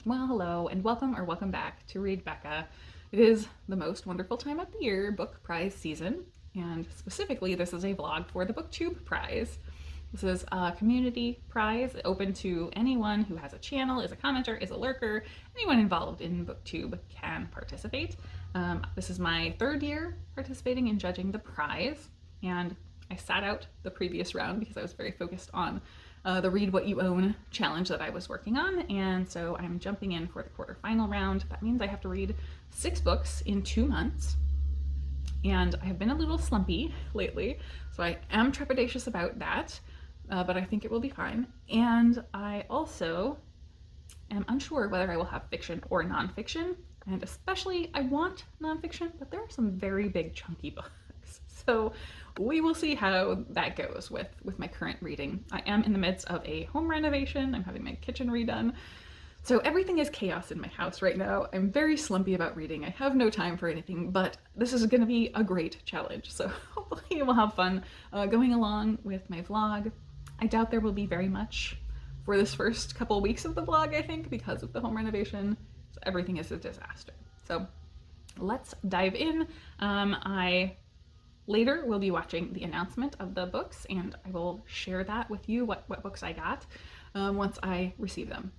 Well, hello and welcome back to Read Becca. It is the most wonderful time of the year, book prize season, and specifically this is a vlog for the Booktube prize. This is a community prize open to anyone who has a channel, is a commenter, is a lurker. Anyone involved in Booktube can participate. This is my third year participating in judging the prize, and I sat out the previous round because I was very focused on the Read What You Own challenge that I was working on, and so I'm jumping in for the quarterfinal round. That means I have to read 6 books in 2 months, and I have been a little slumpy lately, so I am trepidatious about that, but I think it will be fine. And I also am unsure whether I will have fiction or nonfiction, and especially I want nonfiction, but there are some very big chunky books. So we will see how that goes with my current reading. I am in the midst of a home renovation. I'm having my kitchen redone. So everything is chaos in my house right now. I'm very slumpy about reading. I have no time for anything, but this is going to be a great challenge. So hopefully we'll have fun going along with my vlog. I doubt there will be very much for this first couple weeks of the vlog, I think, because of the home renovation. So everything is a disaster. So let's dive in. Later, we'll be watching the announcement of the books, and I will share that with you, what books I got, once I receive them.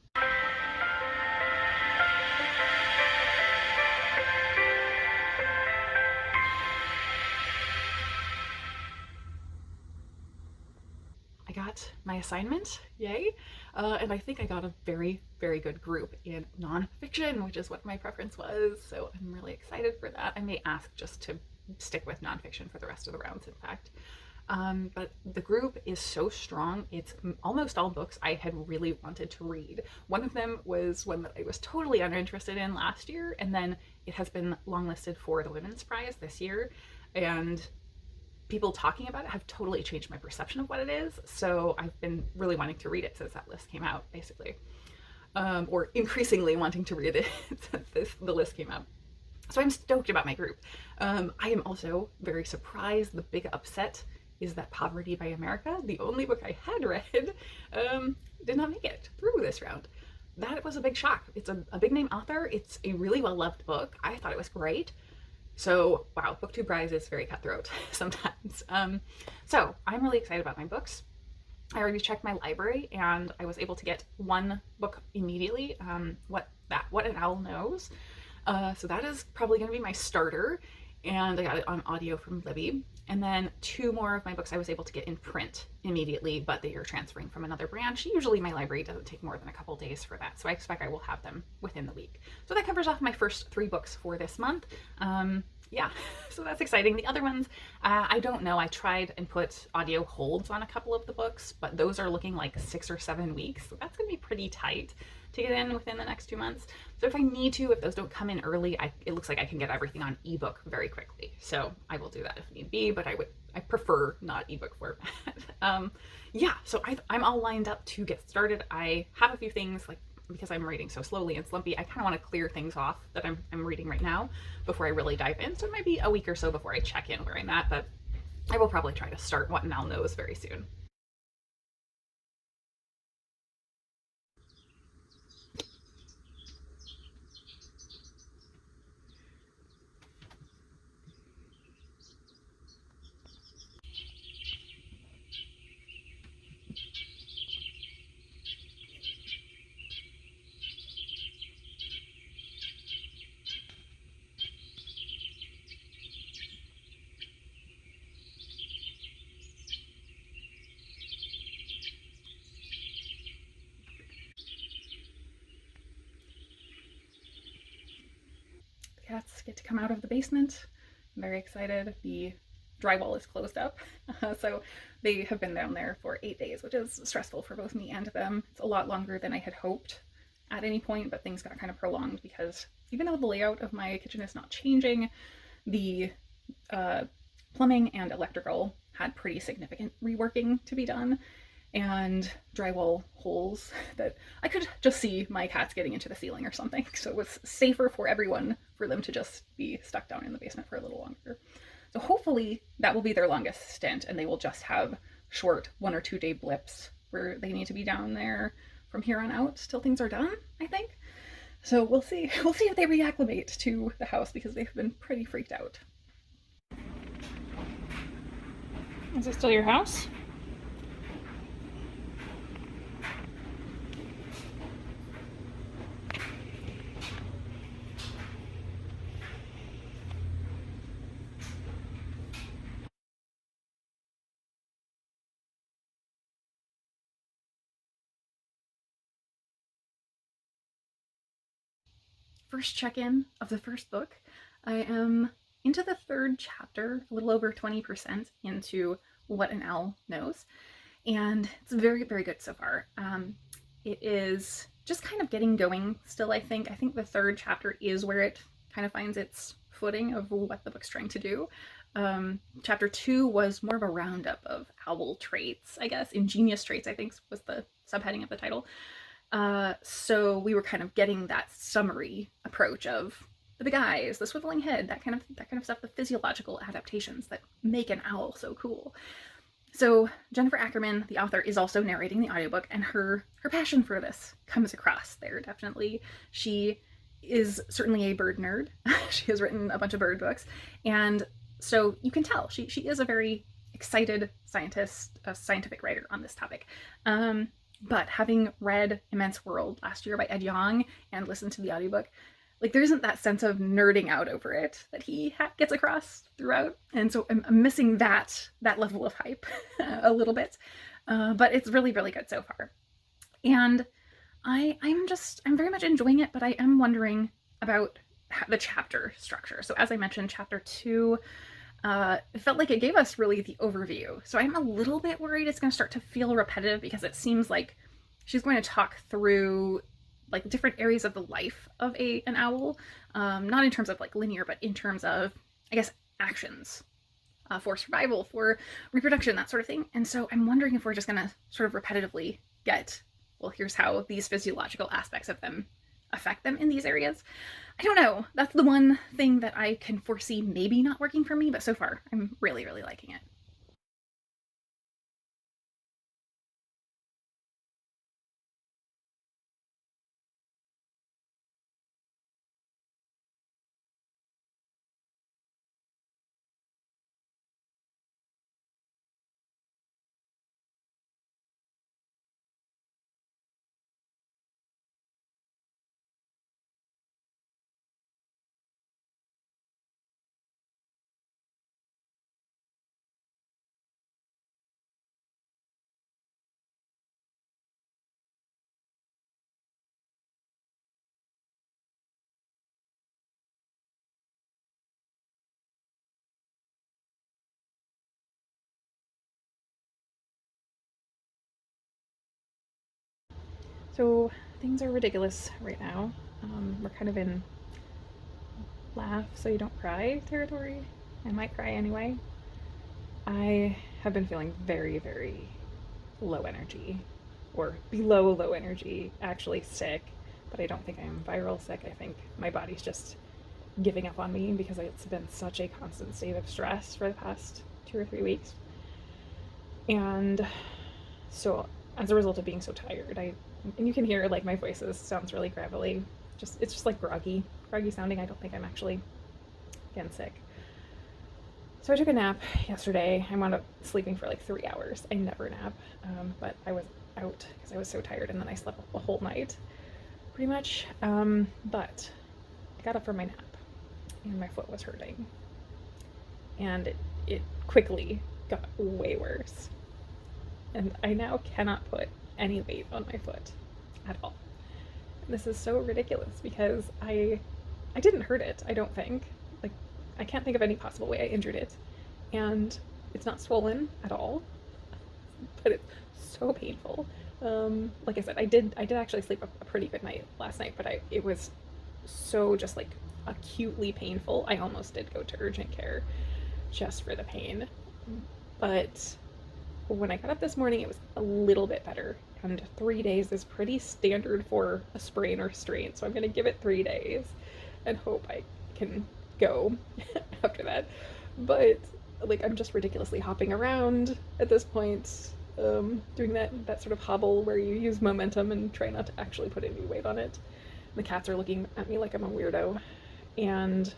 I got my assignment, yay, and I think I got a very, very good group in nonfiction, which is what my preference was, so I'm really excited for that. I may ask just to stick with nonfiction for the rest of the rounds, in fact. But the group is so strong. It's almost all books I had really wanted to read. One of them was one that I was totally uninterested in last year, and then it has been longlisted for the Women's Prize this year, and people talking about it have totally changed my perception of what it is, so I've been really wanting to read it since that list came out, basically. Or increasingly wanting to read it since the list came out. So I'm stoked about my group. I am also very surprised. The big upset is that Poverty by America, the only book I had read, did not make it through this round. That was a big shock. It's a big name author. It's a really well-loved book. I thought it was great. So, wow, Booktube Prize is very cutthroat sometimes. So I'm really excited about my books. I already checked my library and I was able to get one book immediately, What an Owl Knows. So that is probably going to be my starter, and I got it on audio from Libby. And then 2 more of my books I was able to get in print immediately, but they are transferring from another branch. Usually my library doesn't take more than a couple days for that, so I expect I will have them within the week. So that covers off my first 3 books for this month. Yeah, so that's exciting. The other ones, I don't know. I tried and put audio holds on a couple of the books, but those are looking like 6 or 7 weeks, so that's going to be pretty tight to get in within the next 2 months. So if I need to, if those don't come in early, it looks like I can get everything on ebook very quickly. So I will do that if need be, but I prefer not ebook format. Yeah, so I'm all lined up to get started. I have a few things, like, because I'm reading so slowly and slumpy, I kind of want to clear things off that I'm reading right now before I really dive in. So it might be a week or so before I check in where I'm at, but I will probably try to start What an Owl Knows very soon. Cats get to come out of the basement. I'm very excited. The drywall is closed up, so they have been down there for 8 days, which is stressful for both me and them. It's a lot longer than I had hoped at any point, but things got kind of prolonged because even though the layout of my kitchen is not changing, the plumbing and electrical had pretty significant reworking to be done, and drywall holes that I could just see my cats getting into the ceiling or something. So it was safer for everyone for them to just be stuck down in the basement for a little longer. So hopefully that will be their longest stint, and they will just have short 1 or 2 day blips where they need to be down there from here on out till things are done, I think. So we'll see. We'll see if they reacclimate to the house because they've been pretty freaked out. Is it still your house? First check-in of the first book. I am into the third chapter, a little over 20% into What an Owl Knows, and it's very, very good so far. It is just kind of getting going still, I think. I think the third chapter is where it kind of finds its footing of what the book's trying to do. Chapter 2 was more of a roundup of owl traits, I guess. Ingenious traits, I think, was the subheading of the title. So we were kind of getting that summary approach of the big eyes, the swiveling head, that kind of stuff, the physiological adaptations that make an owl so cool. So Jennifer Ackerman, the author, is also narrating the audiobook, and her passion for this comes across there, definitely. She is certainly a bird nerd. She has written a bunch of bird books, and so you can tell she is a very excited scientist, a scientific writer on this topic. But having read Immense World last year by Ed Yong and listened to the audiobook, like there isn't that sense of nerding out over it that he gets across throughout, and so I'm missing that level of hype a little bit, but it's really, really good so far, and I'm very much enjoying it, but I am wondering about the chapter structure. So as I mentioned, chapter 2, it felt like it gave us really the overview. So I'm a little bit worried it's going to start to feel repetitive because it seems like she's going to talk through like different areas of the life of an owl, not in terms of like linear, but in terms of, I guess, actions for survival, for reproduction, that sort of thing. And so I'm wondering if we're just going to sort of repetitively get, well, here's how these physiological aspects of them affect them in these areas. I don't know. That's the one thing that I can foresee maybe not working for me, but so far I'm really, really liking it. So things are ridiculous right now. We're kind of in laugh so you don't cry territory. I might cry anyway. I have been feeling very, very low energy, or below low energy, actually sick, but I don't think I'm viral sick. I think my body's just giving up on me because it's been such a constant state of stress for the past 2 or 3 weeks. And so as a result of being so tired, and you can hear like my voice sounds really gravelly. It's just like groggy sounding. I don't think I'm actually again sick. So I took a nap yesterday. I wound up sleeping for like 3 hours. I never nap, but I was out because I was so tired, and then I slept the whole night, pretty much. But I got up from my nap, and my foot was hurting, and it quickly got way worse. And I now cannot put any weight on my foot at all. And this is so ridiculous because I didn't hurt it, I don't think. Like, I can't think of any possible way I injured it. And it's not swollen at all, but it's so painful. Like I said, I did actually sleep a pretty good night last night, but it was so just like acutely painful. I almost did go to urgent care just for the pain. But when I got up this morning, it was a little bit better. And 3 days is pretty standard for a sprain or strain. So I'm going to give it 3 days and hope I can go after that. But like, I'm just ridiculously hopping around at this point, doing that sort of hobble where you use momentum and try not to actually put any weight on it. The cats are looking at me like I'm a weirdo. And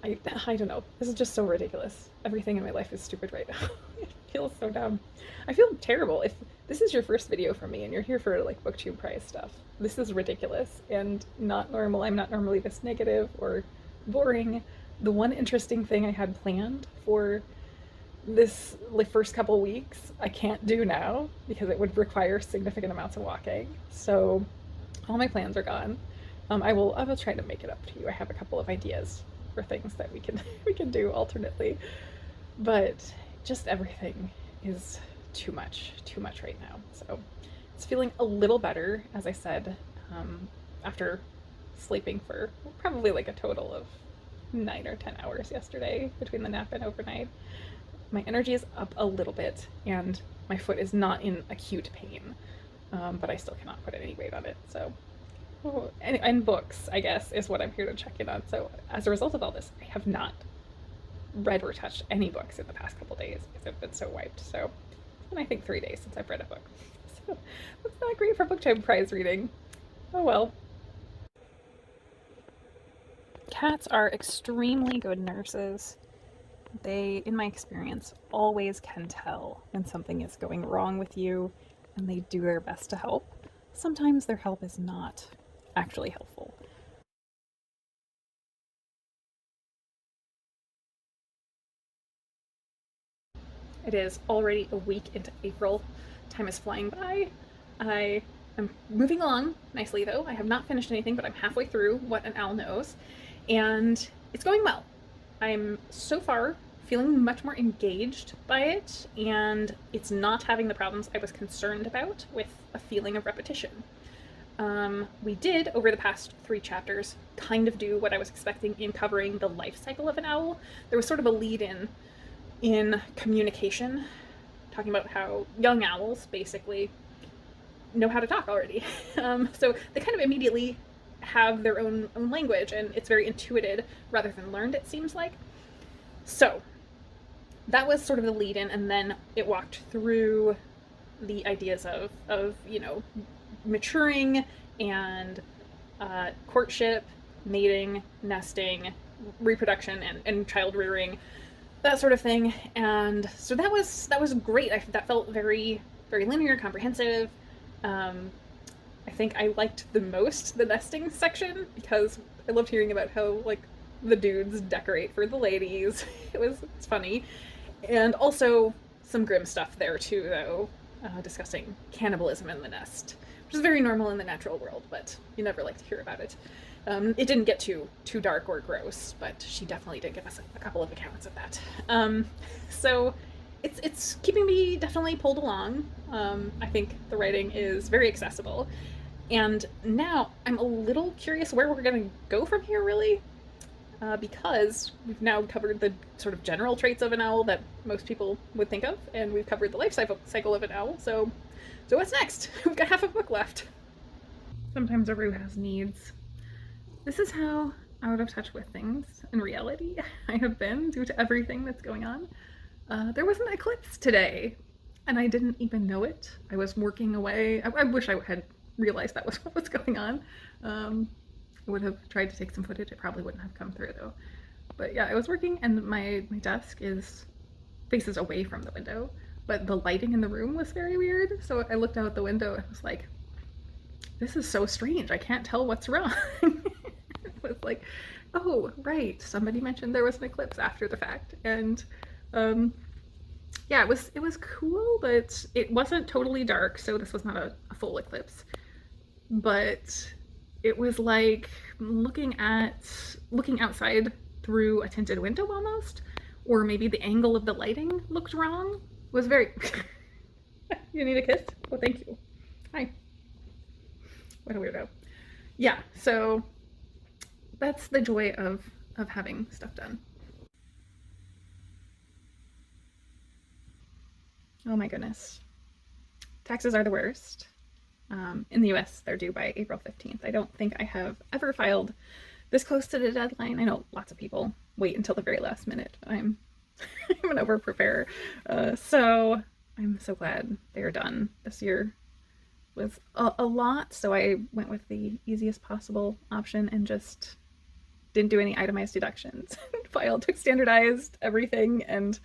I don't know. This is just so ridiculous. Everything in my life is stupid right now. It feels so dumb. I feel terrible. If this is your first video from me and you're here for like Booktube prize stuff, this is ridiculous and not normal. I'm not normally this negative or boring. The one interesting thing I had planned for this like first couple weeks I can't do now because it would require significant amounts of walking. So all my plans are gone. I will try to make it up to you. I have a couple of ideas for things that we can we can do alternately, but just everything is too much right now. So it's feeling a little better, as I said, after sleeping for probably like a total of 9 or 10 hours yesterday between the nap and overnight. My energy is up a little bit and my foot is not in acute pain, but I still cannot put any weight on it. So, and books, I guess, is what I'm here to check in on. So as a result of all this, I have not read or touched any books in the past couple days because I've been so wiped. So it's been, I think, 3 days since I've read a book. So that's not great for Booktube prize reading. Oh well. Cats are extremely good nurses. They, in my experience, always can tell when something is going wrong with you, and they do their best to help. Sometimes their help is not actually helpful. It is already a week into April. Time is flying by. I am moving along nicely, though. I have not finished anything, but I'm halfway through What an Owl Knows, and it's going well. I'm so far feeling much more engaged by it, and it's not having the problems I was concerned about with a feeling of repetition. We did, over the past 3 chapters, kind of do what I was expecting in covering the life cycle of an owl. There was sort of a lead-in in communication, talking about how young owls basically know how to talk already. So they kind of immediately have their own language, and it's very intuited rather than learned, it seems like. So that was sort of the lead-in, and then it walked through the ideas of you know, maturing and courtship, mating, nesting, reproduction, and child rearing, that sort of thing. And so that was great. That felt very, very linear, comprehensive. I think I liked the most the nesting section because I loved hearing about how like the dudes decorate for the ladies. It's funny. And also some grim stuff there too, though, discussing cannibalism in the nest, which is very normal in the natural world, but you never like to hear about it. It didn't get too dark or gross, but she definitely did give us a couple of accounts of that. So it's keeping me definitely pulled along. I think the writing is very accessible, and now I'm a little curious where we're gonna go from here, really. Because we've now covered the sort of general traits of an owl that most people would think of, and we've covered the life cycle of an owl, so what's next? We've got half a book left. Sometimes a Roo has needs. This is how out of touch with things in reality I have been due to everything that's going on. There was an eclipse today, and I didn't even know it. I was working away. I wish I had realized that was what was going on. I would have tried to take some footage. It probably wouldn't have come through though. But yeah, I was working and my desk faces away from the window, but the lighting in the room was very weird. So I looked out the window and was like, this is so strange. I can't tell what's wrong. It was like, oh, right. Somebody mentioned there was an eclipse after the fact. And yeah, it was cool, but it wasn't totally dark. So this was not a full eclipse, but it was like looking outside through a tinted window almost, or maybe the angle of the lighting looked wrong. It was very You need a kiss? Oh, thank you. Hi. What a weirdo. Yeah, so that's the joy of having stuff done. Oh my goodness. Taxes are the worst. In the US, they're due by April 15th. I don't think I have ever filed this close to the deadline. I know lots of people wait until the very last minute. I'm an over-preparer. So I'm so glad they're done this year. was a lot, so I went with the easiest possible option and just didn't do any itemized deductions. Filed, took standardized everything, and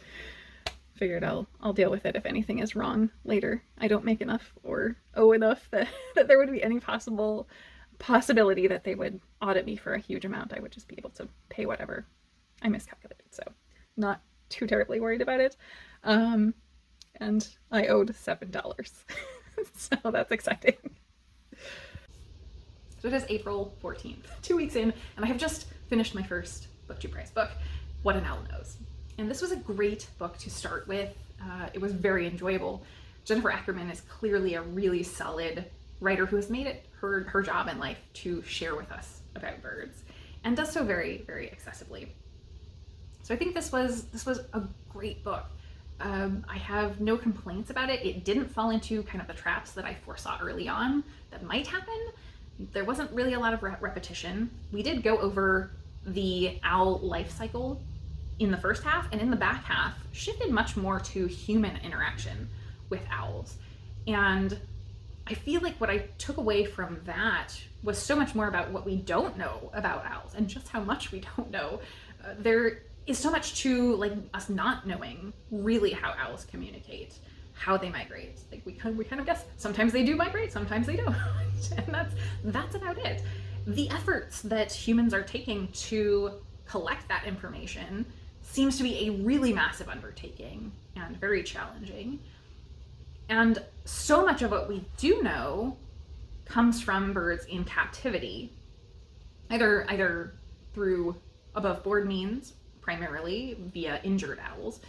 figured I'll deal with it if anything is wrong later. I don't make enough or owe enough that there would be any possibility that they would audit me for a huge amount. I would just be able to pay whatever I miscalculated. So not too terribly worried about it. And I owed $7. So that's exciting. So it is April 14th, 2 weeks in, and I have just finished my first Booktube Prize book, What an Owl Knows. And this was a great book to start with. It was very enjoyable. Jennifer Ackerman is clearly a really solid writer who has made it her job in life to share with us about birds, and does so very, very accessibly. So I think this was a great book. I have no complaints about it. It didn't fall into kind of the traps that I foresaw early on that might happen. There wasn't really a lot of repetition. We did go over the owl life cycle in the first half, and in the back half shifted much more to human interaction with owls. And I feel like what I took away from that was so much more about what we don't know about owls and just how much we don't know. There is so much to like us not knowing really how owls communicate, how they migrate. Like we kind of guess. Sometimes they do migrate, sometimes they don't. And that's about it. The efforts that humans are taking to collect that information seems to be a really massive undertaking and very challenging. And so much of what we do know comes from birds in captivity, either through above board means, primarily via injured owls,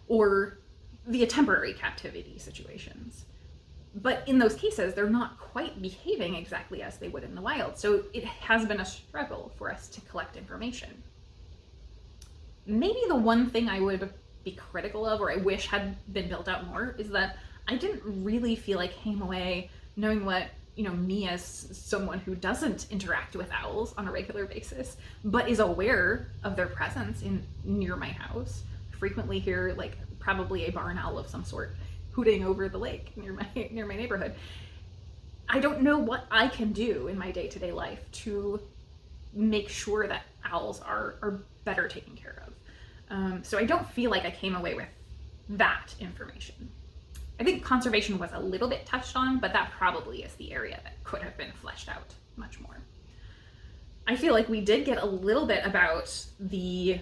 or via temporary captivity situations. But in those cases, they're not quite behaving exactly as they would in the wild. So it has been a struggle for us to collect information. Maybe the one thing I would be critical of, or I wish had been built out more, is that I didn't really feel like came away knowing what, me as someone who doesn't interact with owls on a regular basis, but is aware of their presence near my house. I frequently hear like probably a barn owl of some sort hooting over the lake near my neighborhood. I don't know what I can do in my day-to-day life to make sure that owls are better taken care of. So I don't feel like I came away with that information. I think conservation was a little bit touched on, but that probably is the area that could have been fleshed out much more. I feel like we did get a little bit about the,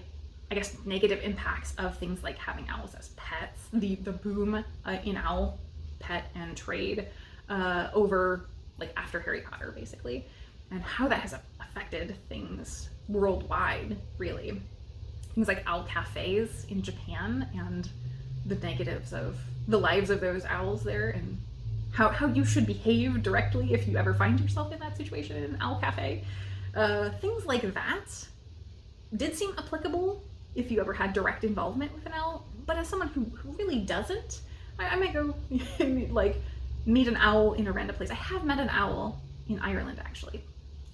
negative impacts of things like having owls as pets, the boom in owl pet and trade over like after Harry Potter, basically, and how that has affected things worldwide, really. Things like owl cafes in Japan and the negatives of the lives of those owls there, and how you should behave directly if you ever find yourself in that situation in an owl cafe. Things like that did seem applicable if you ever had direct involvement with an owl, but as someone who really doesn't, I might go like meet an owl in a random place. I have met an owl in Ireland, actually,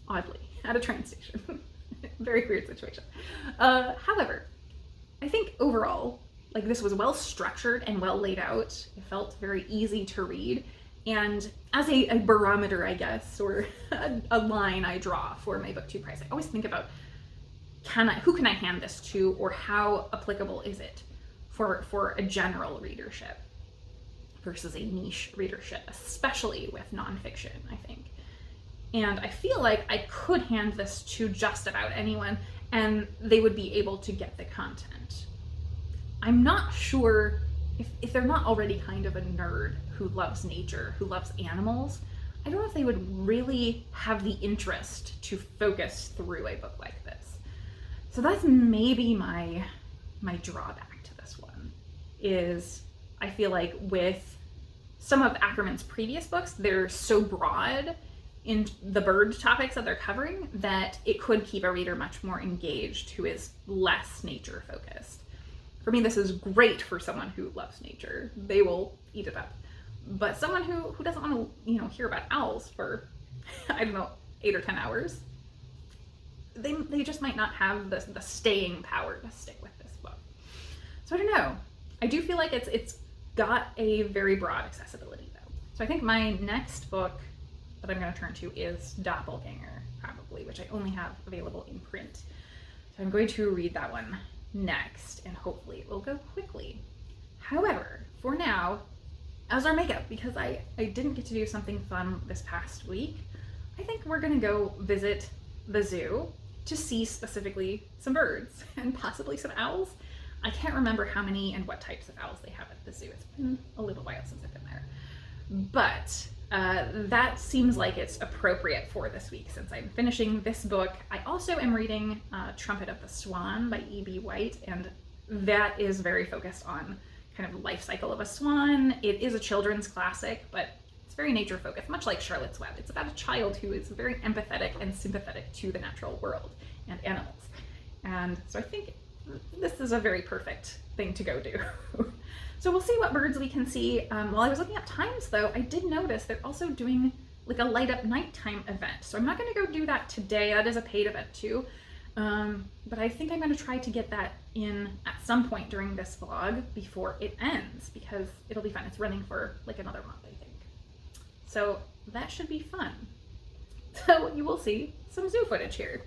oddly, at a train station. Very weird situation. However, I think overall, like this was well structured and well laid out. It felt very easy to read. And as a barometer, I guess, or a line I draw for my Booktube Prize, I always think about who can I hand this to, or how applicable is it for a general readership versus a niche readership, especially with nonfiction, I think. And I feel like I could hand this to just about anyone and they would be able to get the content. I'm not sure if they're not already kind of a nerd who loves nature, who loves animals, I don't know if they would really have the interest to focus through a book like this. So that's maybe my drawback to this one, is I feel like with some of Ackerman's previous books, they're so broad in the bird topics that they're covering that it could keep a reader much more engaged who is less nature focused. For me, this is great for someone who loves nature. They will eat it up. But someone who doesn't want to, hear about owls for, 8 or 10 hours, they just might not have the staying power to stick with this book. So I don't know. I do feel like it's got a very broad accessibility though. So I think my next book that I'm going to turn to is Doppelganger, probably, which I only have available in print. So I'm going to read that one next, and hopefully it will go quickly. However, for now, as our makeup, because I didn't get to do something fun this past week, I think we're going to go visit the zoo to see specifically some birds and possibly some owls. I can't remember how many and what types of owls they have at the zoo. It's been a little while since I've been there. But that seems like it's appropriate for this week since I'm finishing this book. I also am reading Trumpet of the Swan by E.B. White, and that is very focused on kind of life cycle of a swan. It is a children's classic, but it's very nature focused, much like Charlotte's Web. It's about a child who is very empathetic and sympathetic to the natural world and animals. And so I think this is a very perfect thing to go do. So we'll see what birds we can see. While I was looking up times though, I did notice they're also doing like a light up nighttime event. So I'm not gonna go do that today. That is a paid event too. But I think I'm gonna try to get that in at some point during this vlog before it ends, because it'll be fun. It's running for like another month, I think. So that should be fun. So you will see some zoo footage here.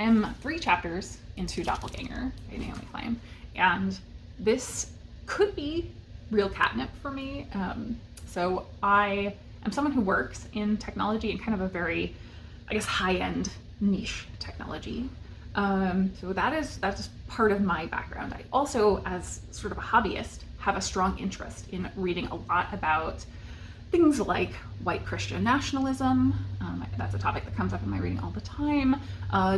am 3 chapters into Doppelganger by Naomi Klein, and this could be real catnip for me. So I am someone who works in technology in kind of a very, I guess, high-end niche technology. So that's part of my background. I also, as sort of a hobbyist, have a strong interest in reading a lot about things like white Christian nationalism. That's a topic that comes up in my reading all the time.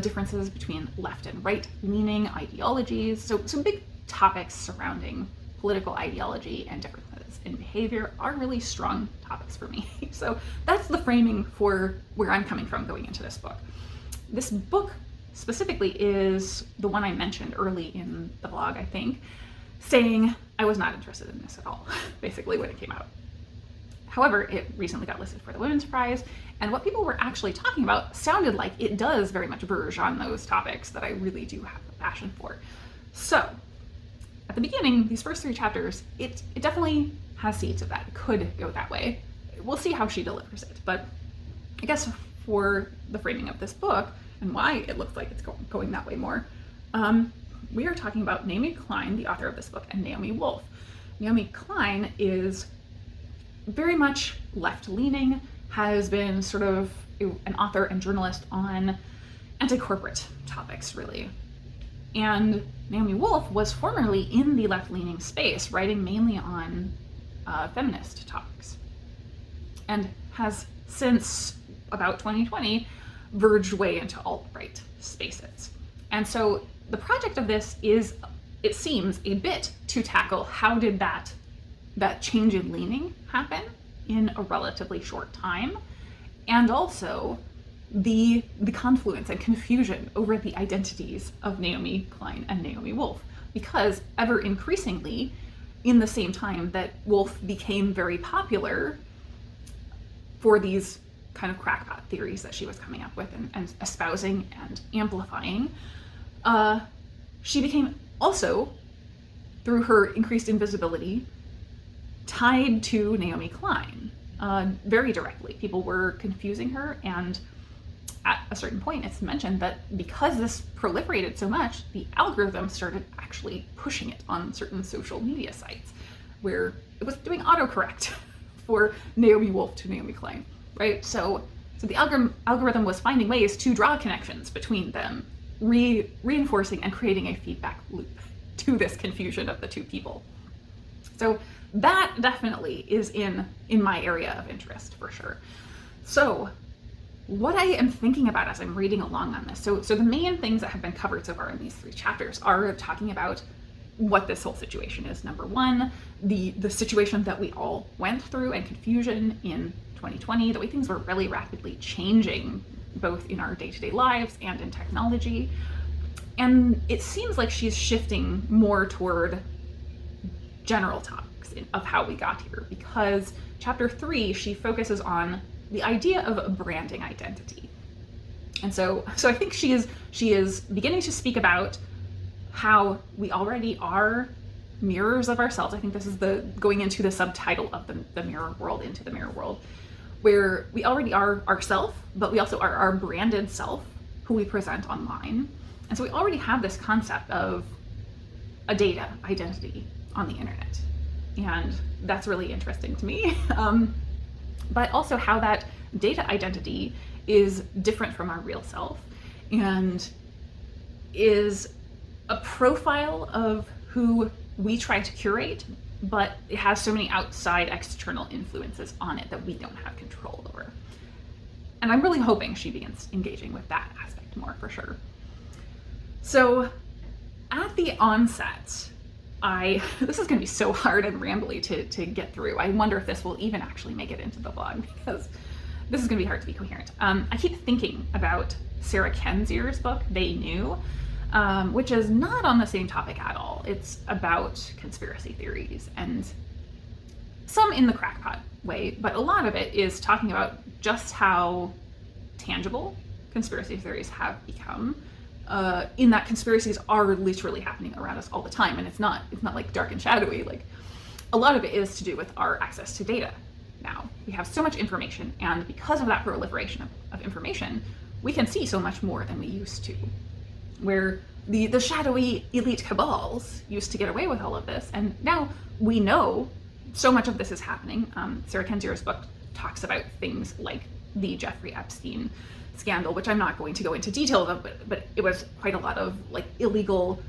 Differences between left and right leaning ideologies. So some big topics surrounding political ideology and differences in behavior are really strong topics for me. So that's the framing for where I'm coming from going into this book. This book specifically is the one I mentioned early in the blog, I think, saying I was not interested in this at all, basically, when it came out. However, it recently got listed for the Women's Prize, and what people were actually talking about sounded like it does very much verge on those topics that I really do have a passion for. So, at the beginning, these first 3 chapters, it definitely has seeds of that. It could go that way. We'll see how she delivers it, but I guess for the framing of this book, and why it looks like it's going that way more, we are talking about Naomi Klein, the author of this book, and Naomi Wolf. Naomi Klein is very much left-leaning, has been sort of an author and journalist on anti-corporate topics, really. And Naomi Wolf was formerly in the left-leaning space, writing mainly on feminist topics, and has since about 2020 verged way into alt-right spaces. And so the project of this is, it seems, a bit to tackle how did that change in leaning happen in a relatively short time, and also the confluence and confusion over the identities of Naomi Klein and Naomi Wolf, because ever increasingly, in the same time that Wolf became very popular for these kind of crackpot theories that she was coming up with and espousing and amplifying, she became also, through her increased invisibility, tied to Naomi Klein very directly. People were confusing her, and at a certain point it's mentioned that because this proliferated so much, the algorithm started actually pushing it on certain social media sites where it was doing autocorrect for Naomi Wolf to Naomi Klein, right? So the algorithm was finding ways to draw connections between them, reinforcing and creating a feedback loop to this confusion of the two people. So that definitely is in my area of interest, for sure. So what I am thinking about as I'm reading along on this, so the main things that have been covered so far in these 3 chapters are talking about what this whole situation is. Number one, the situation that we all went through and confusion in 2020, the way things were really rapidly changing, both in our day-to-day lives and in technology. And it seems like she's shifting more toward general topics of how we got here, because chapter 3, she focuses on the idea of a branding identity. And so I think she is beginning to speak about how we already are mirrors of ourselves. I think this is going into the subtitle of the mirror world, into the mirror world, where we already are ourself, but we also are our branded self, who we present online. And so we already have this concept of a data identity on the internet. And that's really interesting to me. But also how that data identity is different from our real self and is a profile of who we try to curate, but it has so many outside external influences on it that we don't have control over. And I'm really hoping she begins engaging with that aspect more, for sure. So at the onset, this is going to be so hard and rambly to get through. I wonder if this will even actually make it into the blog, because this is going to be hard to be coherent. I keep thinking about Sarah Kenzier's book, They Knew, which is not on the same topic at all. It's about conspiracy theories, and some in the crackpot way, but a lot of it is talking about just how tangible conspiracy theories have become, in that conspiracies are literally happening around us all the time, and it's not like dark and shadowy. Like, a lot of it is to do with our access to data. Now we have so much information, and because of that proliferation of information, we can see so much more than we used to. where the shadowy elite cabals used to get away with all of this, and now we know so much of this is happening. Sarah Kenzier's book talks about things like the Jeffrey Epstein scandal, which I'm not going to go into details of, but it was quite a lot of like illegal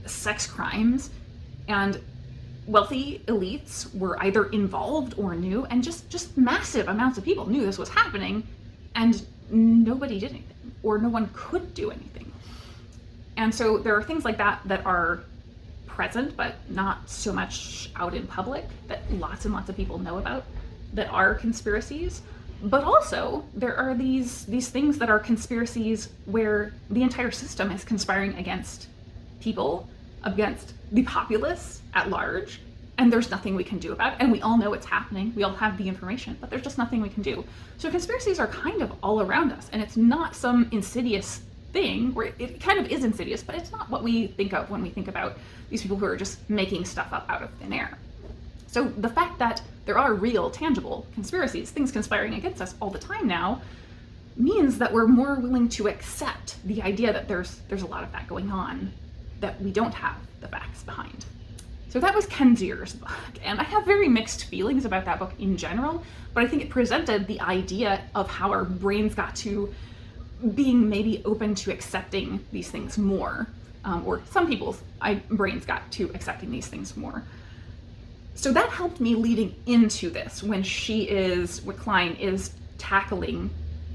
sex crimes, and wealthy elites were either involved or knew, and just massive amounts of people knew this was happening, and nobody did anything, or no one could do anything. And so there are things like that that are present, but not so much out in public, that lots and lots of people know about, that are conspiracies. But also, there are these things that are conspiracies where the entire system is conspiring against people, against the populace at large, and there's nothing we can do about it. And we all know it's happening. We all have the information, but there's just nothing we can do. So conspiracies are kind of all around us, and it's not some insidious thing, where it kind of is insidious, but it's not what we think of when we think about these people who are just making stuff up out of thin air. So the fact that there are real, tangible conspiracies, things conspiring against us all the time now, means that we're more willing to accept the idea that there's a lot of that going on that we don't have the facts behind. So that was Kenzier's book, and I have very mixed feelings about that book in general, but I think it presented the idea of how our brains got to being maybe open to accepting these things more, or some people's brains got to accepting these things more. So that helped me leading into this, when Klein is tackling,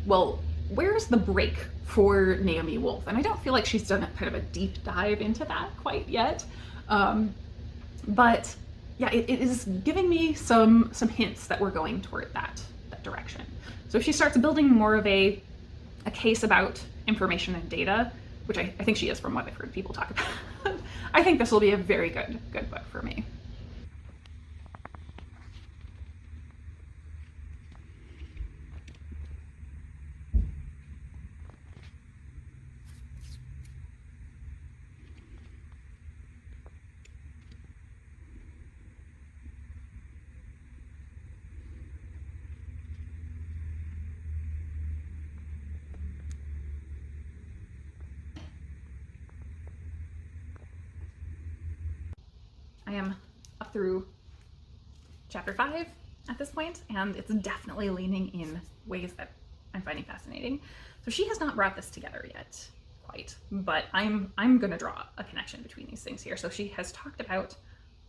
well, where's the break for Naomi Wolf? And I don't feel like she's done kind of a deep dive into that quite yet. But yeah, it is giving me some hints that we're going toward that direction. So if she starts building more of a case about information and data, which I think she is from what I've heard people talk about, I think this will be a very good book for me. I am up through chapter 5 at this point, and it's definitely leaning in ways that I'm finding fascinating. So she has not brought this together yet, quite, but I'm gonna draw a connection between these things here. So she has talked about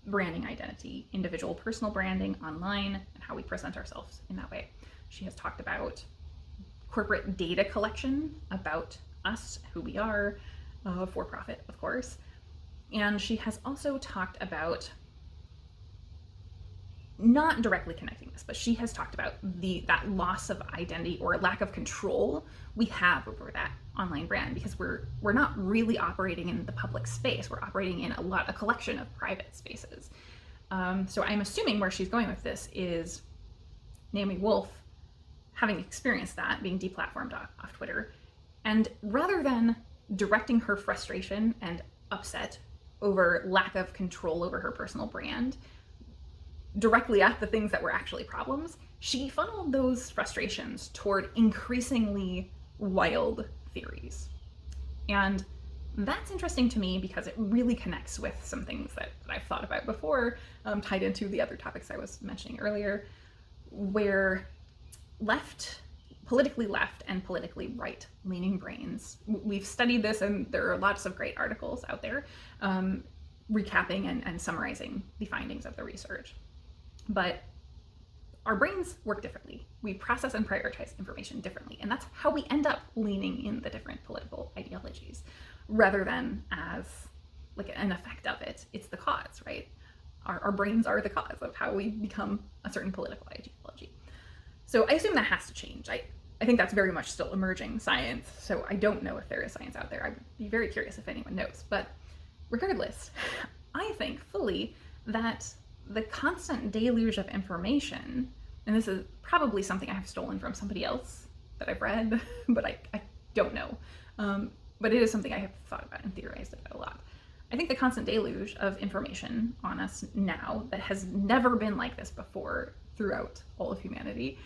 branding identity, individual personal branding online, and how we present ourselves in that way. She has talked about corporate data collection about us, who we are, for profit, of course. And she has also talked about, not directly connecting this, but she has talked about that loss of identity or lack of control we have over that online brand, because we're not really operating in the public space. We're operating in a collection of private spaces. So I'm assuming where she's going with this is Naomi Wolf having experienced that, being deplatformed off Twitter, and rather than directing her frustration and upset over lack of control over her personal brand directly at the things that were actually problems, she funneled those frustrations toward increasingly wild theories. And that's interesting to me because it really connects with some things that I've thought about before, tied into the other topics I was mentioning earlier, where politically left and politically right leaning brains, we've studied this, and there are lots of great articles out there recapping and summarizing the findings of the research. But our brains work differently. We process and prioritize information differently, and that's how we end up leaning in the different political ideologies, rather than as like an effect of it. It's the cause, right? Our brains are the cause of how we become a certain political ideology. So I assume that has to change. I think that's very much still emerging science, so I don't know if there is science out there. I'd be very curious if anyone knows. But regardless, I think fully that the constant deluge of information, and this is probably something I have stolen from somebody else that I've read, but I don't know. But it is something I have thought about and theorized about a lot. I think the constant deluge of information on us now, that has never been like this before throughout all of humanity,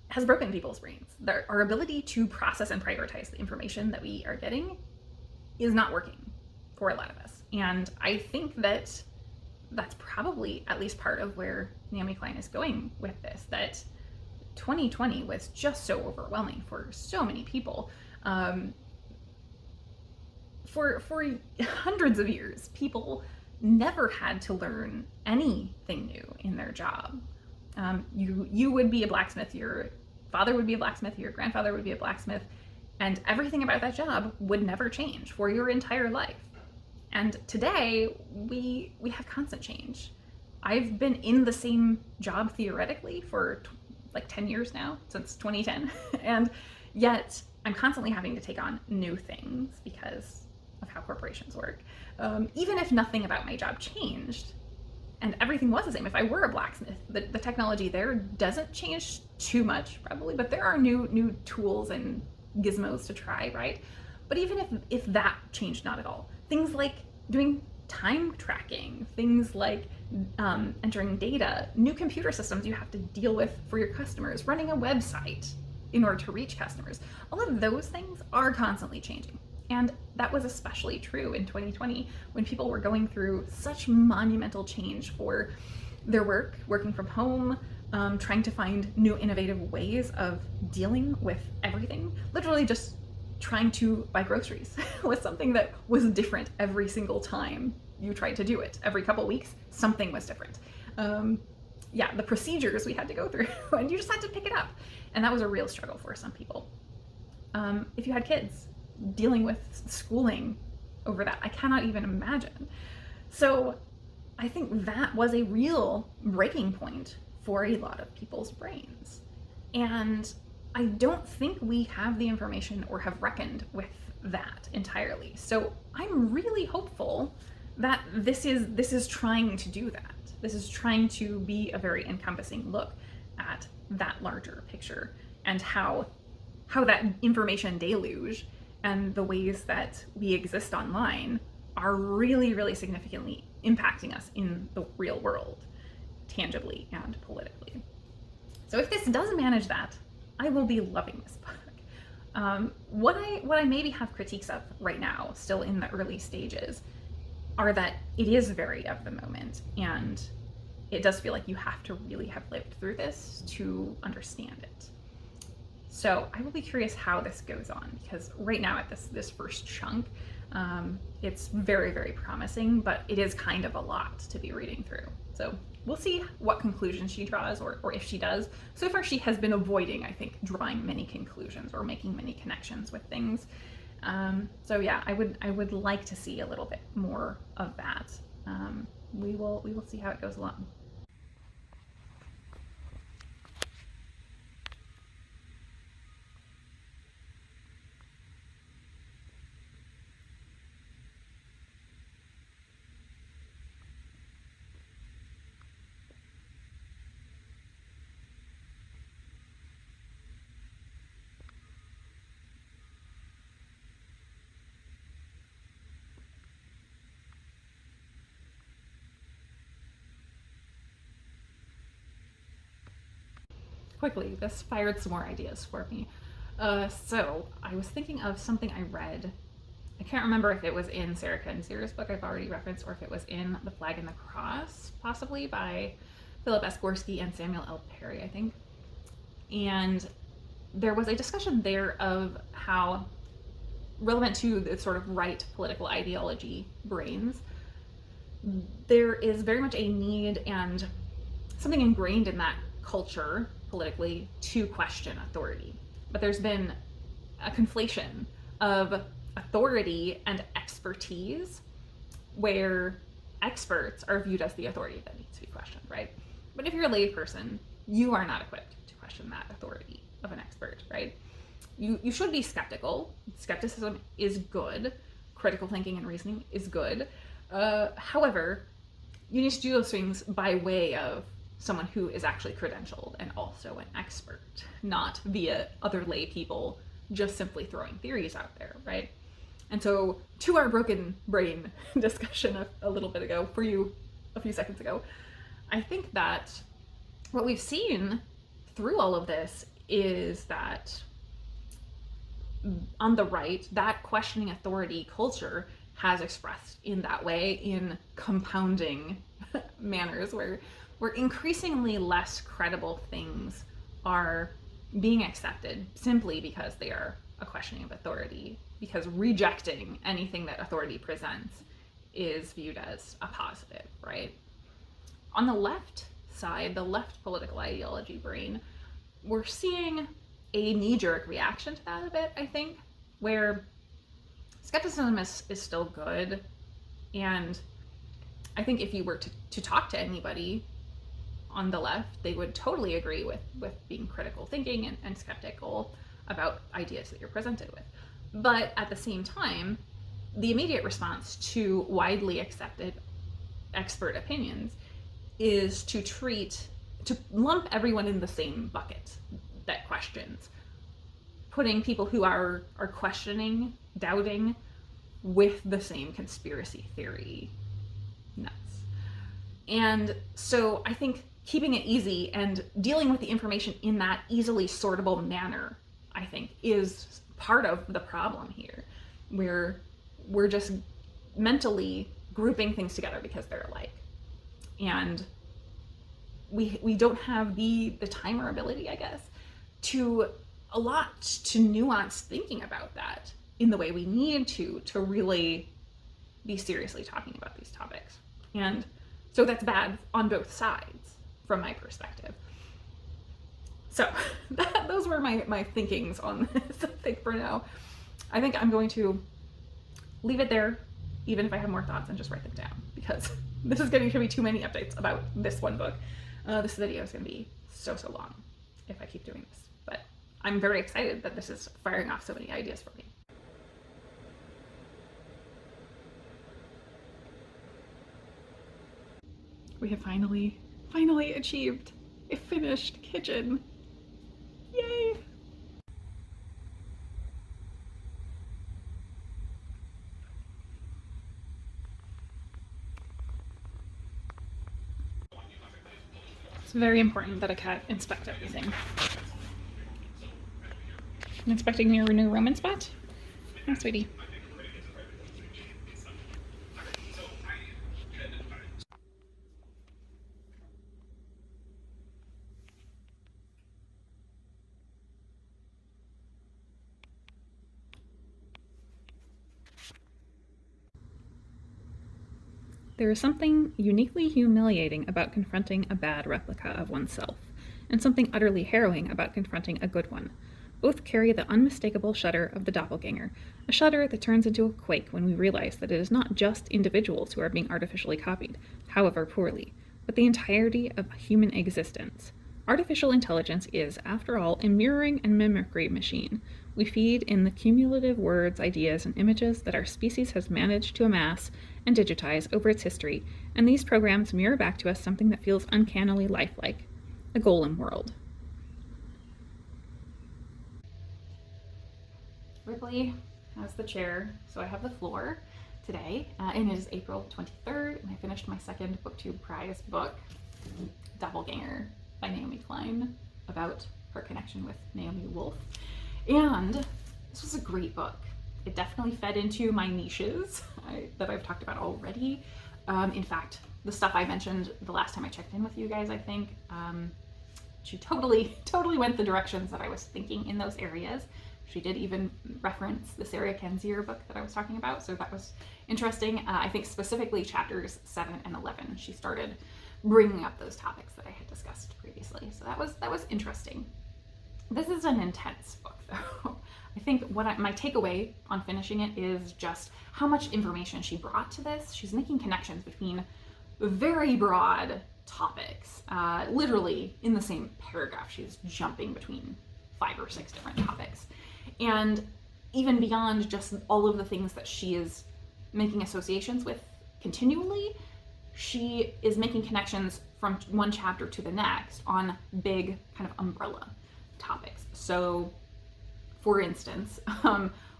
has broken people's brains. Our ability to process and prioritize the information that we are getting is not working for a lot of us. And I think that that's probably at least part of where Naomi Klein is going with this, that 2020 was just so overwhelming for so many people. For hundreds of years, people never had to learn anything new in their job. You would be a blacksmith, your father would be a blacksmith, your grandfather would be a blacksmith, and everything about that job would never change for your entire life. And today, we have constant change. I've been in the same job theoretically for like 10 years now, since 2010, and yet I'm constantly having to take on new things because of how corporations work. Even if nothing about my job changed and everything was the same, if I were a blacksmith, the technology there doesn't change too much probably, but there are new tools and gizmos to try, right? But even if that changed not at all, things like doing time tracking, things like entering data, new computer systems you have to deal with for your customers, running a website in order to reach customers, all of those things are constantly changing. And that was especially true in 2020 when people were going through such monumental change for their work, working from home, trying to find new innovative ways of dealing with everything. Literally just trying to buy groceries was something that was different every single time you tried to do it. Every couple weeks, something was different. The procedures we had to go through, and you just had to pick it up. And that was a real struggle for some people. If you had kids, dealing with schooling over that, I cannot even imagine. So I think that was a real breaking point for a lot of people's brains. And I don't think we have the information or have reckoned with that entirely. So I'm really hopeful that this is trying to do that. This is trying to be a very encompassing look at that larger picture and how that information deluge and the ways that we exist online are really, really significantly impacting us in the real world, tangibly and politically. So if this does manage that, I will be loving this book. What I maybe have critiques of right now, still in the early stages, are that it is very of the moment, and it does feel like you have to really have lived through this to understand it. So I will be curious how this goes on, because right now at this first chunk, it's very, very promising, but it is kind of a lot to be reading through. So we'll see what conclusions she draws, or if she does. So far she has been avoiding, I think, drawing many conclusions or making many connections with things. So yeah, I would like to see a little bit more of that. We will see how it goes along. Quickly, this fired some more ideas for me. So I was thinking of something I read. I can't remember if it was in Sarah Kenzier's book I've already referenced, or if it was in The Flag and the Cross, possibly by Philip S. Gorski and Samuel L. Perry, I think. And there was a discussion there of how, relevant to the sort of right political ideology brains, there is very much a need and something ingrained in that culture politically to question authority. But there's been a conflation of authority and expertise, where experts are viewed as the authority that needs to be questioned, right? But if you're a layperson, you are not equipped to question that authority of an expert, right? You should be skeptical. Skepticism is good. Critical thinking and reasoning is good. However, you need to do those things by way of someone who is actually credentialed and also an expert, not via other lay people just simply throwing theories out there, right? And so, to our broken brain discussion a little bit ago, for you a few seconds ago, I think that what we've seen through all of this is that on the right, that questioning authority culture has expressed in that way in compounding manners where increasingly less credible things are being accepted simply because they are a questioning of authority, because rejecting anything that authority presents is viewed as a positive, right? On the left side, the left political ideology brain, we're seeing a knee-jerk reaction to that a bit, I think, where skepticism is still good. And I think if you were to talk to anybody on the left, they would totally agree with being critical thinking and skeptical about ideas that you're presented with. But at the same time, the immediate response to widely accepted expert opinions is to lump everyone in the same bucket that questions, putting people who are questioning, doubting, with the same conspiracy theory nuts. And so I think keeping it easy and dealing with the information in that easily sortable manner, I think, is part of the problem here. We're just mentally grouping things together because they're alike. And we don't have the time or ability, I guess, to nuance thinking about that in the way we need to really be seriously talking about these topics. And so that's bad on both sides from my perspective. So those were my thinkings on this, I think, for now. I think I'm going to leave it there, even if I have more thoughts, and just write them down, because this is getting to be too many updates about this one book. This video is going to be so long if I keep doing this. But I'm very excited that this is firing off so many ideas for me. We have finally achieved a finished kitchen. Yay! It's very important that a cat inspect everything. Inspecting your new Roman spot? Oh, sweetie. There is something uniquely humiliating about confronting a bad replica of oneself, and something utterly harrowing about confronting a good one. Both carry the unmistakable shudder of the doppelganger, a shudder that turns into a quake when we realize that it is not just individuals who are being artificially copied, however poorly, but the entirety of human existence. Artificial intelligence is, after all, a mirroring and mimicry machine. We feed in the cumulative words, ideas, and images that our species has managed to amass and digitize over its history, and these programs mirror back to us something that feels uncannily lifelike, a golem world. Ripley has the chair, so I have the floor today, and it is April 23rd, and I finished my second Booktube Prize book, Doppelganger by Naomi Klein, about her connection with Naomi Wolf. And this was a great book. It definitely fed into my niches that I've talked about already. In fact, the stuff I mentioned the last time I checked in with you guys, I think, she totally went the directions that I was thinking in those areas. She did even reference the Sarah Kendzior book that I was talking about, so that was interesting. I think specifically chapters 7 and 11, she started bringing up those topics that I had discussed previously. So that was interesting. This is an intense book, though. I think my takeaway on finishing it is just how much information she brought to this. She's making connections between very broad topics. Literally in the same paragraph, she's jumping between 5 or 6 different topics. And even beyond just all of the things that she is making associations with continually, she is making connections from one chapter to the next on big kind of umbrella topics. So, for instance,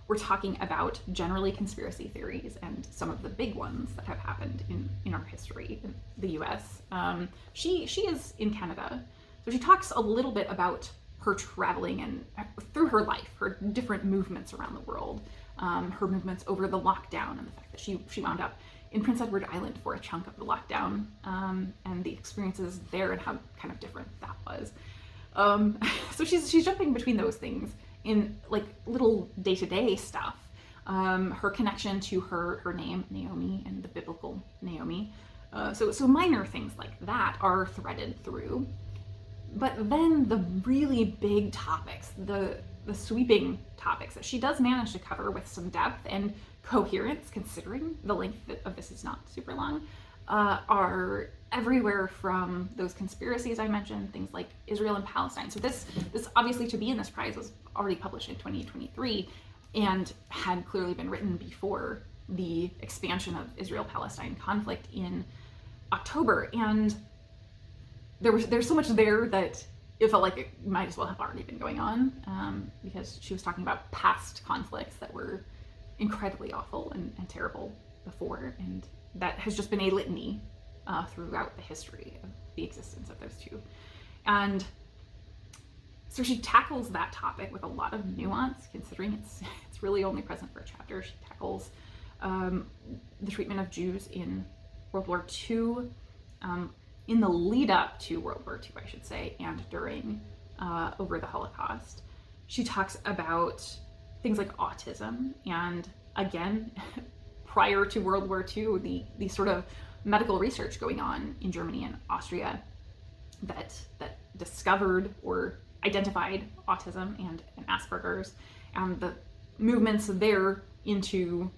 we're talking about generally conspiracy theories and some of the big ones that have happened in our history in the US. She is in Canada, so she talks a little bit about her traveling and through her life, her different movements around the world, her movements over the lockdown, and the fact that she wound up in Prince Edward Island for a chunk of the lockdown, and the experiences there and how kind of different that was. So she's jumping between those things in like little day-to-day stuff. Her connection to her name, Naomi, and the biblical Naomi. So minor things like that are threaded through. But then the really big topics, the sweeping topics that she does manage to cover with some depth and coherence, considering the length of this is not super long, are everywhere from those conspiracies I mentioned, things like Israel and Palestine. So this obviously, to be in this prize, was already published in 2023 and had clearly been written before the expansion of Israel-Palestine conflict in October. And there's so much there that it felt like it might as well have already been going on, because she was talking about past conflicts that were incredibly awful and terrible before, and that has just been a litany throughout the history of the existence of those two. And so she tackles that topic with a lot of nuance, considering it's really only present for a chapter. She tackles the treatment of Jews in World War II, in the lead up to World War II, I should say, and during, over the Holocaust. She talks about things like autism, and again, prior to World War II, the sort of medical research going on in Germany and Austria that discovered or identified autism and Asperger's, and the movements there into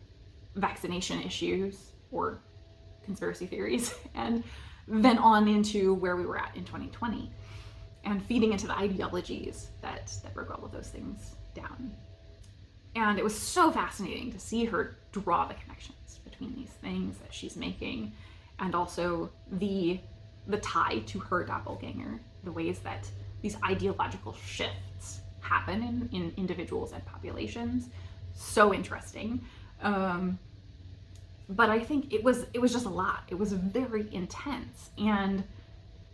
vaccination issues or conspiracy theories, and then on into where we were at in 2020, and feeding into the ideologies that broke all of those things down. And it was so fascinating to see her draw the connections between these things that she's making, and also the tie to her doppelganger, the ways that these ideological shifts happen in individuals and populations. So interesting. But I think it was just a lot. It was very intense, and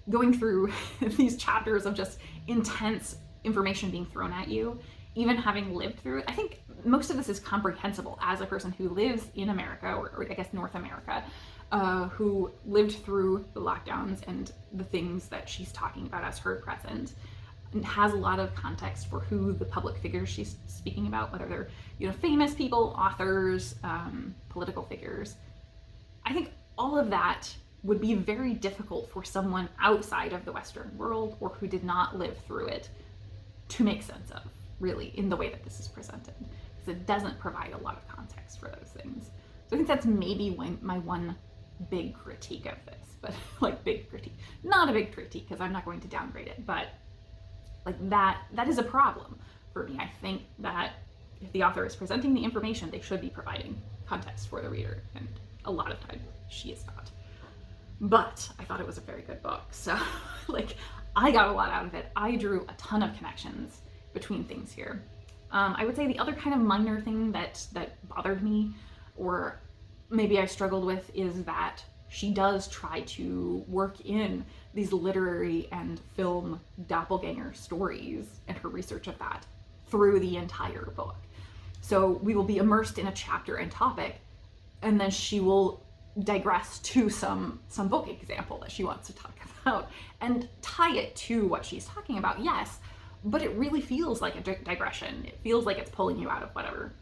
going through these chapters of just intense information being thrown at you, even having lived through it, I think most of this is comprehensible as a person who lives in America, or I guess North America, who lived through the lockdowns and the things that she's talking about as her present, and has a lot of context for who the public figures she's speaking about, whether they're famous people, authors, political figures. I think all of that would be very difficult for someone outside of the Western world, or who did not live through it, to make sense of, really, in the way that this is presented, because it doesn't provide a lot of context for those things. So I think that's maybe my one big critique of this, but like big critique, not a big critique, because I'm not going to downgrade it, but like that is a problem for me. I think that if the author is presenting the information, they should be providing context for the reader, and a lot of times she is not. But I thought it was a very good book, so like I got a lot out of it. I drew a ton of connections between things here. I would say the other kind of minor thing that bothered me, or maybe I struggled with, is that she does try to work in these literary and film doppelganger stories and her research of that through the entire book. So we will be immersed in a chapter and topic, and then she will digress to some book example that she wants to talk about and tie it to what she's talking about, yes, but it really feels like a digression. It feels like it's pulling you out of whatever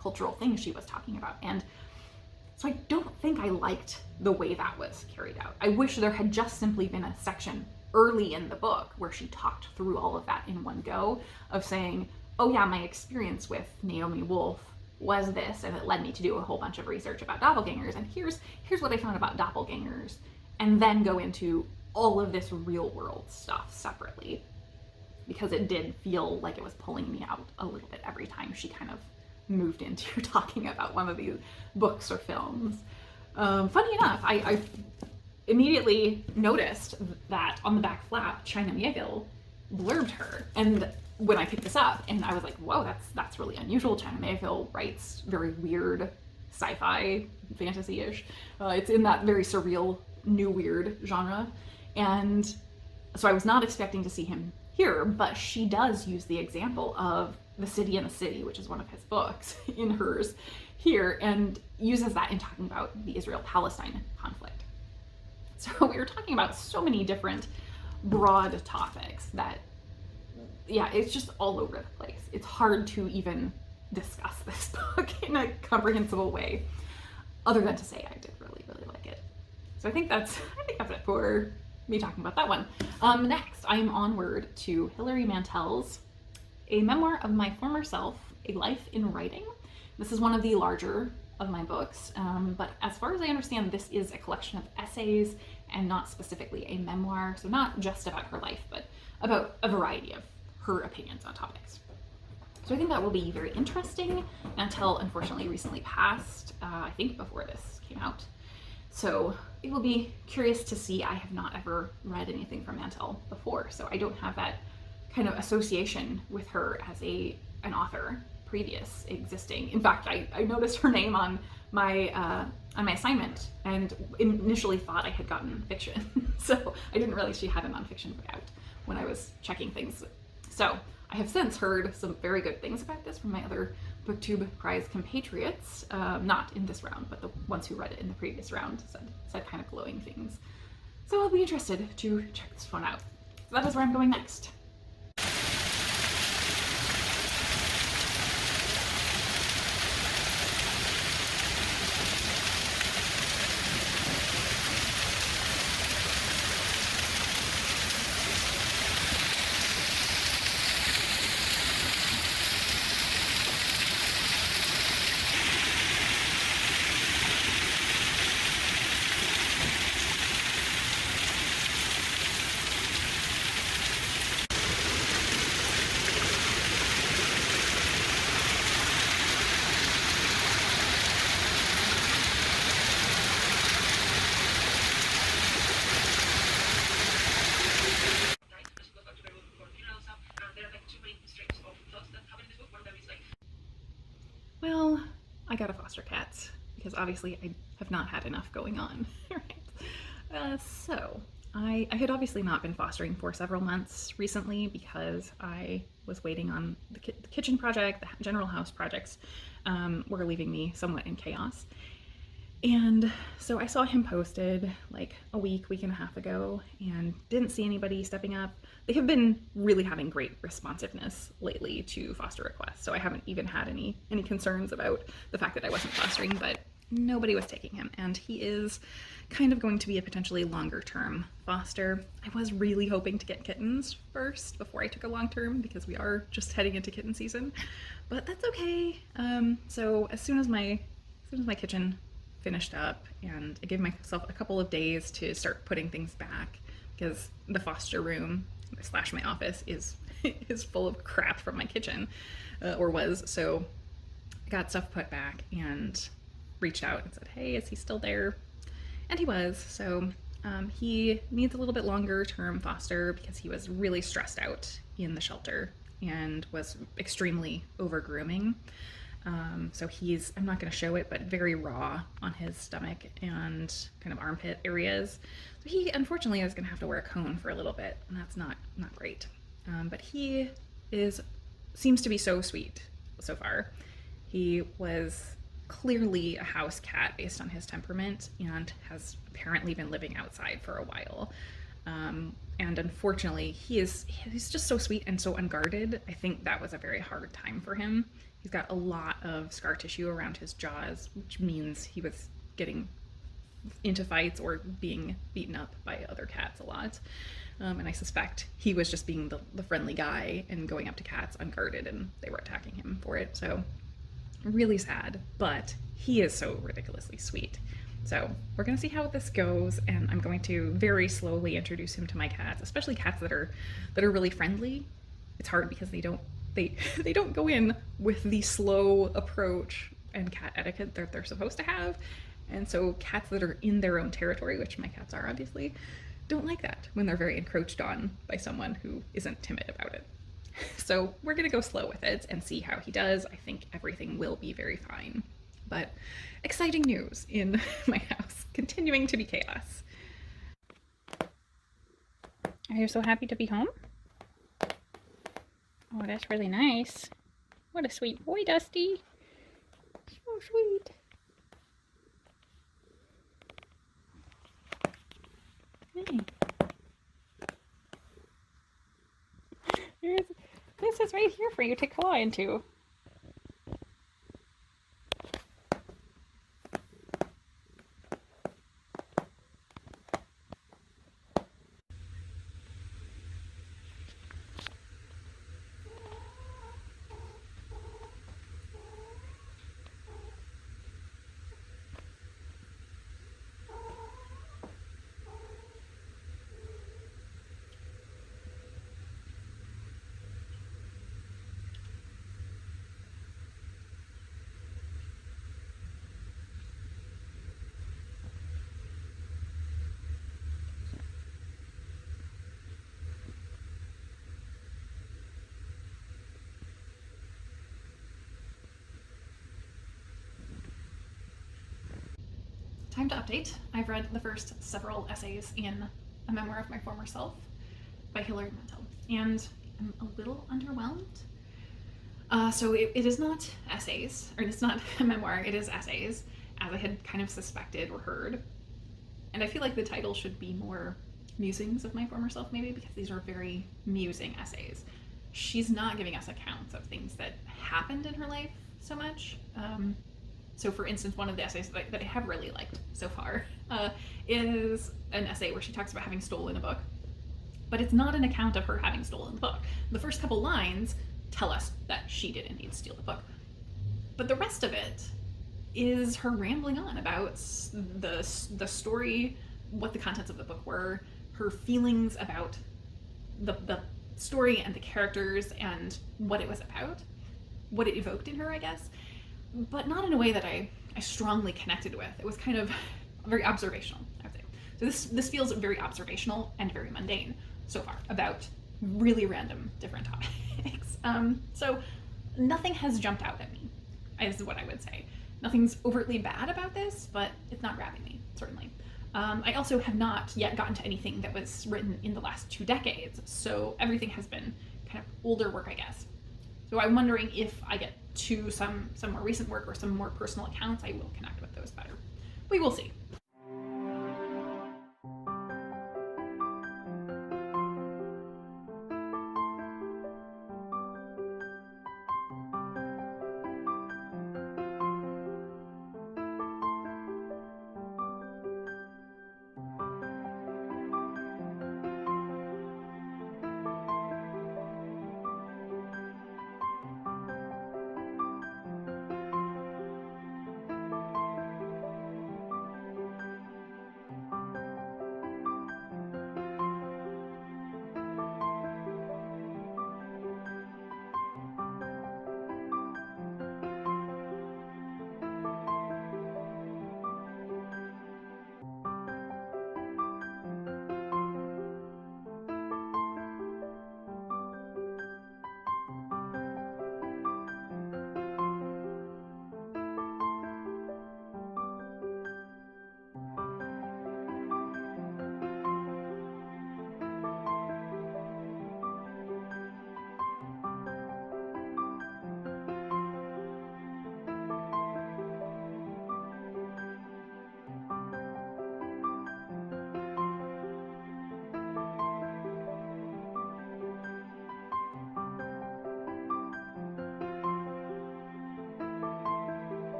cultural thing she was talking about. And so I don't think I liked the way that was carried out. I wish there had just simply been a section early in the book where she talked through all of that in one go, of saying, oh yeah, my experience with Naomi Wolf was this, and it led me to do a whole bunch of research about doppelgangers, and here's what I found about doppelgangers, and then go into all of this real world stuff separately, because it did feel like it was pulling me out a little bit every time she kind of moved into talking about one of these books or films. Funny enough, I immediately noticed that on the back flap, China Miéville blurbed her, and when I picked this up, and I was like, whoa, that's really unusual. China Miéville writes very weird sci-fi, fantasy-ish. It's in that very surreal, new weird genre, and so I was not expecting to see him here, but she does use the example of The City in the City, which is one of his books, in hers here, and uses that in talking about the Israel-Palestine conflict. So we were talking about so many different broad topics that, yeah, it's just all over the place. It's hard to even discuss this book in a comprehensible way, other than to say I did really, really like it. So I think that's it for me talking about that one. Next, I am onward to Hilary Mantel's A Memoir of My Former Self, A Life in Writing. This is one of the larger of my books, but as far as I understand, this is a collection of essays and not specifically a memoir, so not just about her life, but about a variety of her opinions on topics. So I think that will be very interesting. Mantel unfortunately recently passed, I think before this came out. So it will be curious to see. I have not ever read anything from Mantel before, so I don't have that kind of association with her as an author previous existing. In fact, I noticed her name on my assignment and initially thought I had gotten fiction. So I didn't realize she had a nonfiction book out when I was checking things. So I have since heard some very good things about this from my other Booktube prize compatriots, not in this round, but the ones who read it in the previous round said kind of glowing things. So I'll be interested to check this one out. So that is where I'm going next. Well, I got a foster cat because obviously I have not had enough going on. Right? So I had obviously not been fostering for several months recently because I was waiting on the kitchen project. The general house projects were leaving me somewhat in chaos. And so I saw him posted like a week and a half ago and didn't see anybody stepping up. They have been really having great responsiveness lately to foster requests, so I haven't even had any concerns about the fact that I wasn't fostering, but nobody was taking him, and he is kind of going to be a potentially longer term foster. I was really hoping to get kittens first before I took a long term because we are just heading into kitten season, but that's okay. So as soon as my kitchen finished up and I gave myself a couple of days to start putting things back because the foster room / my office is full of crap from my kitchen, or was. So I got stuff put back and reached out and said, hey, is he still there? And he was. So he needs a little bit longer term foster because he was really stressed out in the shelter and was extremely over grooming. So he's, I'm not going to show it, but very raw on his stomach and kind of armpit areas. So he unfortunately is going to have to wear a cone for a little bit, and that's not great. But he seems to be so sweet so far. He was clearly a house cat based on his temperament and has apparently been living outside for a while. And unfortunately, he's just so sweet and so unguarded. I think that was a very hard time for him. He's got a lot of scar tissue around his jaws, which means he was getting into fights or being beaten up by other cats a lot. And I suspect he was just being the friendly guy and going up to cats unguarded, and they were attacking him for it. So really sad, but he is so ridiculously sweet. So we're going to see how this goes, and I'm going to very slowly introduce him to my cats, especially cats that are really friendly. It's hard because they don't go in with the slow approach and cat etiquette that they're supposed to have. And so cats that are in their own territory, which my cats are obviously, don't like that when they're very encroached on by someone who isn't timid about it. So we're going to go slow with it and see how he does. I think everything will be very fine. But exciting news in my house, continuing to be chaos. Are you so happy to be home? Oh, that's really nice. What a sweet boy, Dusty. So sweet. Hey. This is right here for you to claw into. Time to update. I've read the first several essays in A Memoir of My Former Self by Hilary Mantel, and I'm a little underwhelmed. So it is not essays, or it's not a memoir, it is essays, as I had kind of suspected or heard. And I feel like the title should be more Musings of My Former Self, maybe, because these are very musing essays. She's not giving us accounts of things that happened in her life so much. So, for instance, one of the essays that I have really liked so far is an essay where she talks about having stolen a book, but it's not an account of her having stolen the book. The first couple lines tell us that she did indeed steal the book, but the rest of it is her rambling on about the story, what the contents of the book were, her feelings about the story and the characters and what it was about, what it evoked in her, I guess, but not in a way that I strongly connected with. It was kind of very observational, I would say. So this feels very observational and very mundane so far about really random different topics. So nothing has jumped out at me, is what I would say. Nothing's overtly bad about this, but it's not grabbing me, certainly. I also have not yet gotten to anything that was written in the last 2 decades, so everything has been kind of older work, I guess. So I'm wondering if I get to some more recent work or some more personal accounts, I will connect with those better. We will see.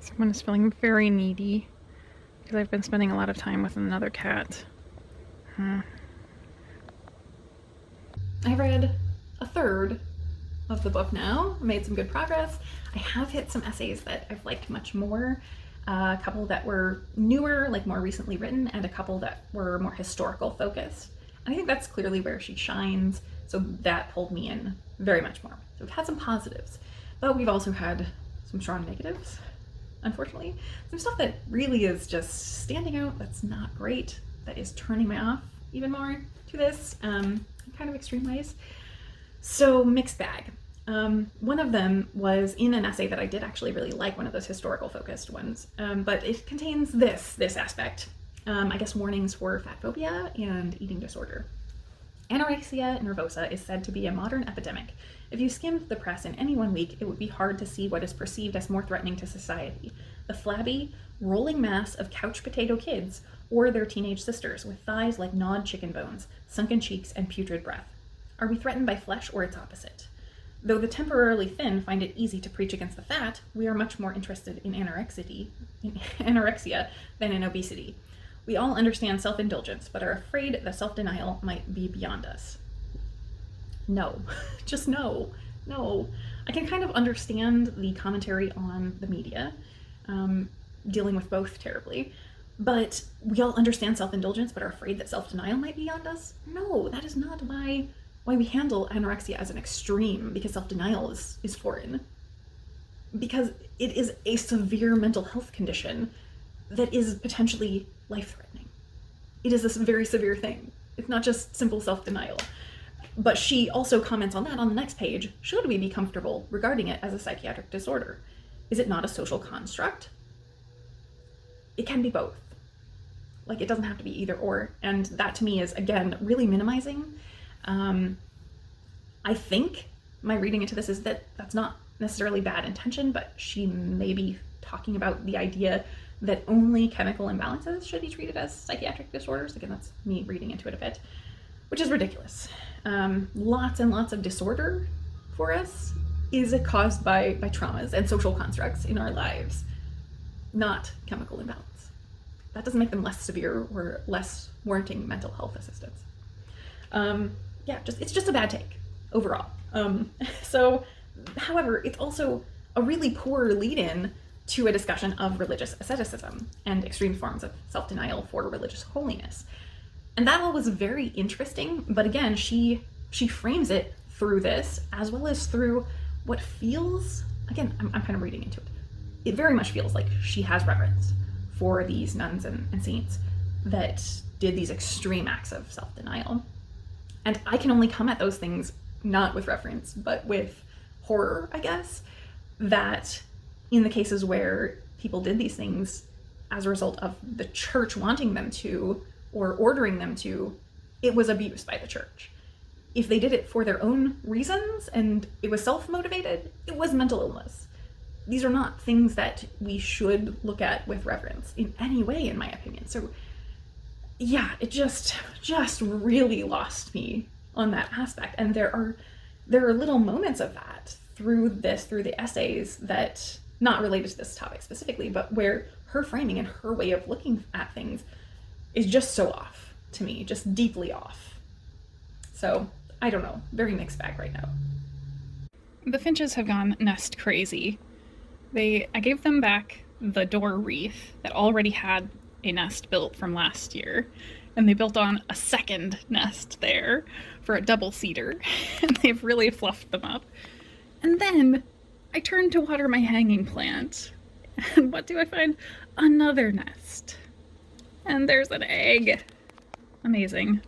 Someone is feeling very needy because I've been spending a lot of time with another cat. I read a third of of the book now. Made some good progress. I have hit some essays that I've liked much more. A couple that were newer, like more recently written, and a couple that were more historical focused. And I think that's clearly where she shines, so that pulled me in very much more. So we've had some positives, but we've also had some strong negatives, unfortunately. Some stuff that really is just standing out that's not great, that is turning me off even more to this, in kind of extreme ways. So mixed bag. One of them was in an essay that I did actually really like, one of those historical focused ones, but it contains this aspect, I guess warnings for fat phobia and eating disorder. Anorexia nervosa is said to be a modern epidemic. If you skimmed the press in any one week, it would be hard to see what is perceived as more threatening to society: the flabby, rolling mass of couch potato kids, or their teenage sisters with thighs like gnawed chicken bones, sunken cheeks, and putrid breath. Are we threatened by flesh or its opposite? Though the temporarily thin find it easy to preach against the fat, we are much more interested in anorexia than in obesity. We all understand self-indulgence, but are afraid that self-denial might be beyond us. No, just no. I can kind of understand the commentary on the media, dealing with both terribly, but we all understand self-indulgence, but are afraid that self-denial might be beyond us? No, that is not why we handle anorexia as an extreme, because self-denial is foreign. Because it is a severe mental health condition that is potentially life-threatening. It is this very severe thing. It's not just simple self-denial. But she also comments on that on the next page. Should we be comfortable regarding it as a psychiatric disorder? Is it not a social construct? It can be both. Like, it doesn't have to be either or. And that to me is, again, really minimizing. I think my reading into this is that that's not necessarily bad intention, but she may be talking about the idea that only chemical imbalances should be treated as psychiatric disorders. Again, that's me reading into it a bit, which is ridiculous. Lots and lots of disorder for us is caused by traumas and social constructs in our lives, not chemical imbalance. That doesn't make them less severe or less warranting mental health assistance. It's just a bad take overall. So, however, it's also a really poor lead-in to a discussion of religious asceticism and extreme forms of self-denial for religious holiness. And that all was very interesting, but again, she frames it through this, as well as through what feels, again, I'm kind of reading into it. It very much feels like she has reverence for these nuns and saints that did these extreme acts of self-denial. And I can only come at those things not with reference, but with horror, I guess, that in the cases where people did these things as a result of the church wanting them to or ordering them to, it was abused by the church. If they did it for their own reasons and it was self-motivated, it was mental illness. These are not things that we should look at with reverence in any way, in my opinion. So yeah, it just really lost me on that aspect. And there are little moments of that through the essays that, not related to this topic specifically, but where her framing and her way of looking at things is just so off to me, just deeply off. So I don't know, very mixed bag right now. The Finches have gone nest crazy. I gave them back the door wreath that already had a nest built from last year, and they built on a second nest there for a double cedar, and they've really fluffed them up. And then I turned to water my hanging plant, and what do I find? Another nest. And there's an egg. Amazing.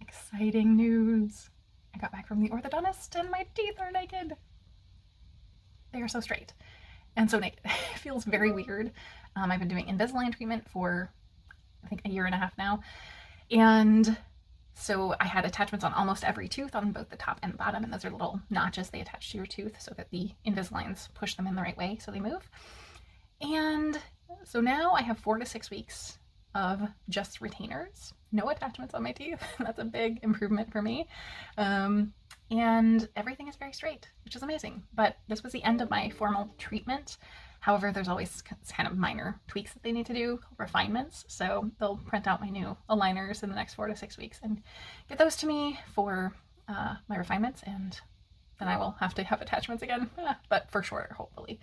Exciting news. I got back from the orthodontist and my teeth are naked. They are so straight and so naked. It feels very weird. I've been doing Invisalign treatment for, I think, a year and a half now. And so I had attachments on almost every tooth on both the top and bottom. And those are little notches they attach to your tooth so that the Invisaligns push them in the right way so they move. And so now I have 4 to 6 weeks of just retainers, no attachments on my teeth. That's a big improvement for me. And everything is very straight, which is amazing. But this was the end of my formal treatment. However, there's always kind of minor tweaks that they need to do, refinements. So they'll print out my new aligners in the next 4 to 6 weeks and get those to me for my refinements, and then I will have to have attachments again, but for shorter, hopefully.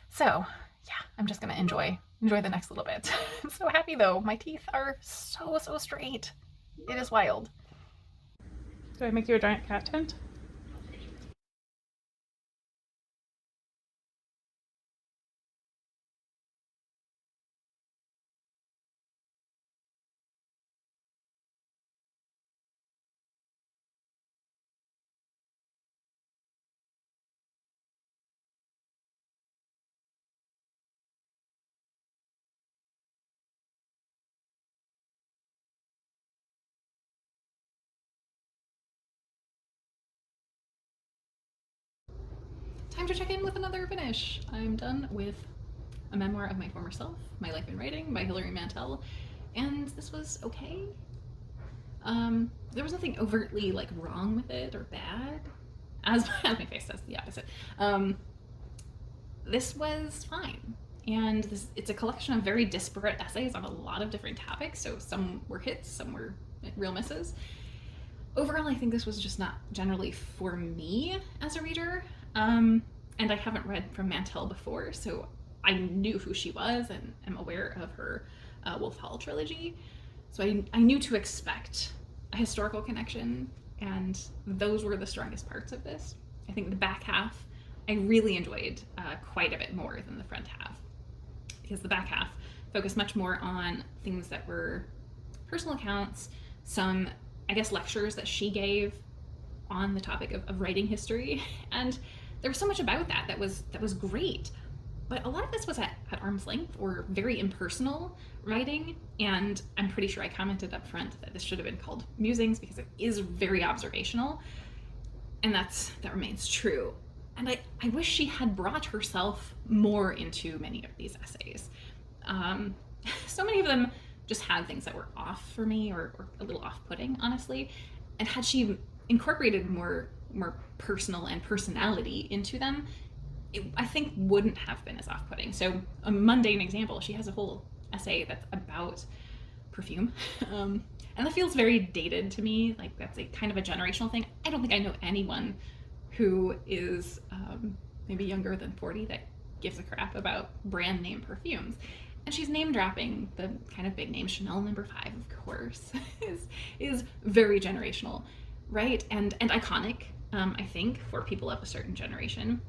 So yeah, I'm just gonna enjoy the next little bit. I'm so happy though. My teeth are so straight. It is wild. Do I make you a giant cat tent? Time to check in with another finish. I'm done with A Memoir of My Former Self, My Life in Writing by Hilary Mantel, and this was okay. There was nothing overtly like wrong with it or bad, as my face says the opposite. This was fine, and it's a collection of very disparate essays on a lot of different topics, so some were hits, some were real misses. Overall, I think this was just not generally for me as a reader. And I haven't read from Mantel before, so I knew who she was and am aware of her Wolf Hall trilogy. So I knew to expect a historical connection, and those were the strongest parts of this. I think the back half I really enjoyed quite a bit more than the front half, because the back half focused much more on things that were personal accounts, some, I guess, lectures that she gave on the topic of writing history, and there was so much about that was great. But a lot of this was at arm's length or very impersonal writing, and I'm pretty sure I commented up front that this should have been called musings because it is very observational, and that remains true. And I wish she had brought herself more into many of these essays. So many of them just had things that were off for me, or a little off-putting, honestly. And had she incorporated more personal and personality into them, it, I think, wouldn't have been as off-putting. So a mundane example, she has a whole essay that's about perfume, and that feels very dated to me. Like, that's a kind of a generational thing. I don't think I know anyone who is maybe younger than 40 that gives a crap about brand name perfumes. And she's name dropping the kind of big name. Chanel No. 5, of course, is very generational, right? And iconic, I think, for people of a certain generation.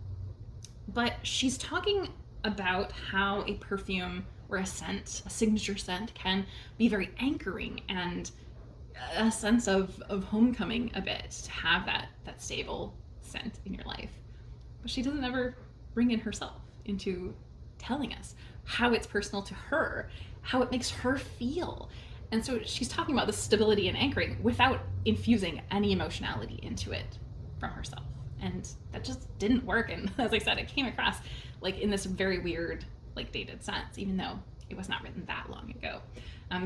But she's talking about how a perfume or a scent, a signature scent, can be very anchoring and a sense of homecoming a bit, to have that stable scent in your life. But she doesn't ever bring in herself into telling us how it's personal to her, how it makes her feel. And so she's talking about the stability and anchoring without infusing any emotionality into it from herself. And that just didn't work. And as I said, it came across like in this very weird, like, dated sense, even though it was not written that long ago.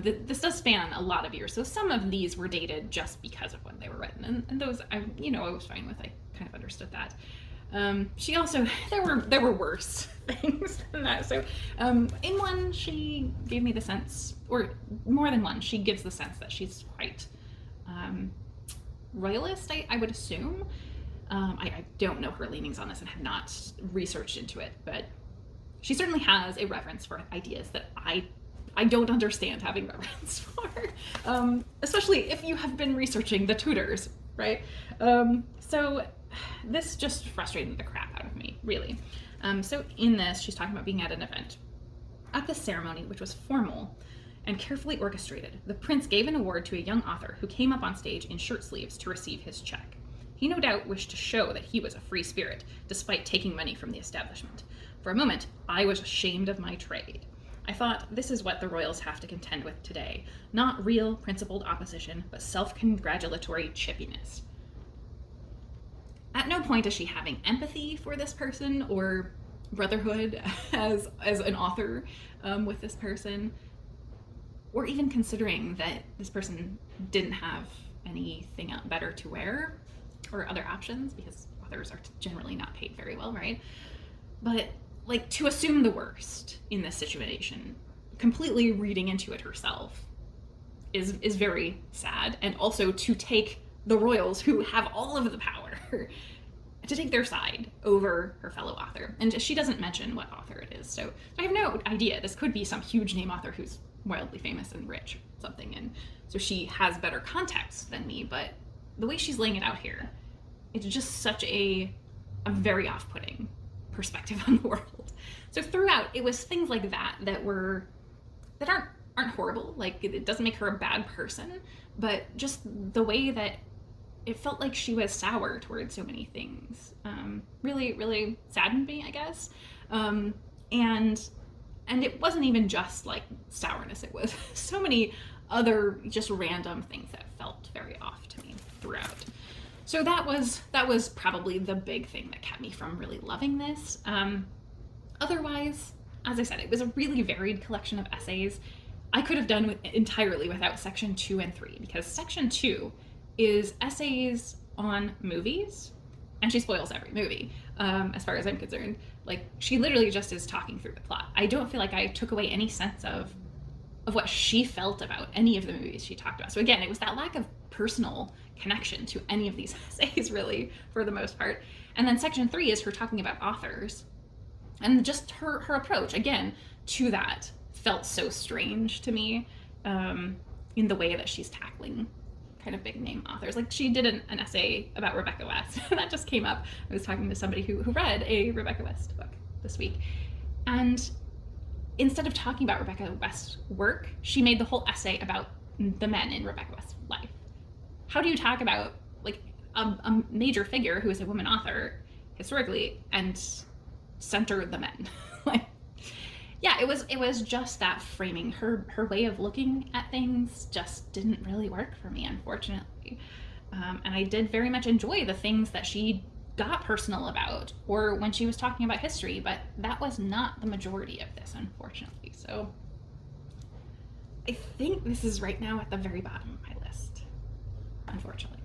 This does span a lot of years, so some of these were dated just because of when they were written, and those I was fine with. I kind of understood that. She also, there were worse things than that. So in one, she gave me the sense, or more than one, she gives the sense that she's quite royalist, I would assume. I don't know her leanings on this and have not researched into it, but she certainly has a reverence for ideas that I don't understand having reverence for, especially if you have been researching the Tudors, right? So this just frustrated the crap out of me, really. So in this, she's talking about being at an event. At this ceremony, which was formal and carefully orchestrated, the prince gave an award to a young author who came up on stage in shirt sleeves to receive his check. He no doubt wished to show that he was a free spirit, despite taking money from the establishment. For a moment, I was ashamed of my trade. I thought, this is what the royals have to contend with today. Not real, principled opposition, but self-congratulatory chippiness. At no point is she having empathy for this person or brotherhood as an author with this person, or even considering that this person didn't have anything better to wear or other options, because authors are generally not paid very well, right? But like, to assume the worst in this situation, completely reading into it herself, is very sad. And also to take the royals, who have all of the power, to take their side over her fellow author. And she doesn't mention what author it is, so I have no idea. This could be some huge name author who's wildly famous and rich or something, and so she has better context than me, but the way she's laying it out here, it's just such a very off-putting perspective on the world. So throughout, it was things like that that aren't horrible. Like, it doesn't make her a bad person, but just the way that it felt like she was sour towards so many things, really, really saddened me, I guess. And it wasn't even just like sourness, it was so many other just random things that felt very off to me throughout. So that was probably the big thing that kept me from really loving this. Otherwise, as I said, it was a really varied collection of essays. I could have done entirely without section 2 and 3, because section 2 is essays on movies, and she spoils every movie, as far as I'm concerned. Like, she literally just is talking through the plot. I don't feel like I took away any sense of what she felt about any of the movies she talked about. So again, it was that lack of personal connection to any of these essays, really, for the most part. And then section 3 is her talking about authors, and just her approach, again, to that felt so strange to me, in the way that she's tackling kind of big name authors. Like, she did an essay about Rebecca West. That just came up. I was talking to somebody who read a Rebecca West book this week, and instead of talking about Rebecca West's work, she made the whole essay about the men in Rebecca West's life. How do you talk about, like, a major figure who is a woman author historically and center the men? Like, yeah, it was just that framing. Her way of looking at things just didn't really work for me, unfortunately. And I did very much enjoy the things that she got personal about, or when she was talking about history, but that was not the majority of this, unfortunately. So I think this is right now at the very bottom of my list, unfortunately.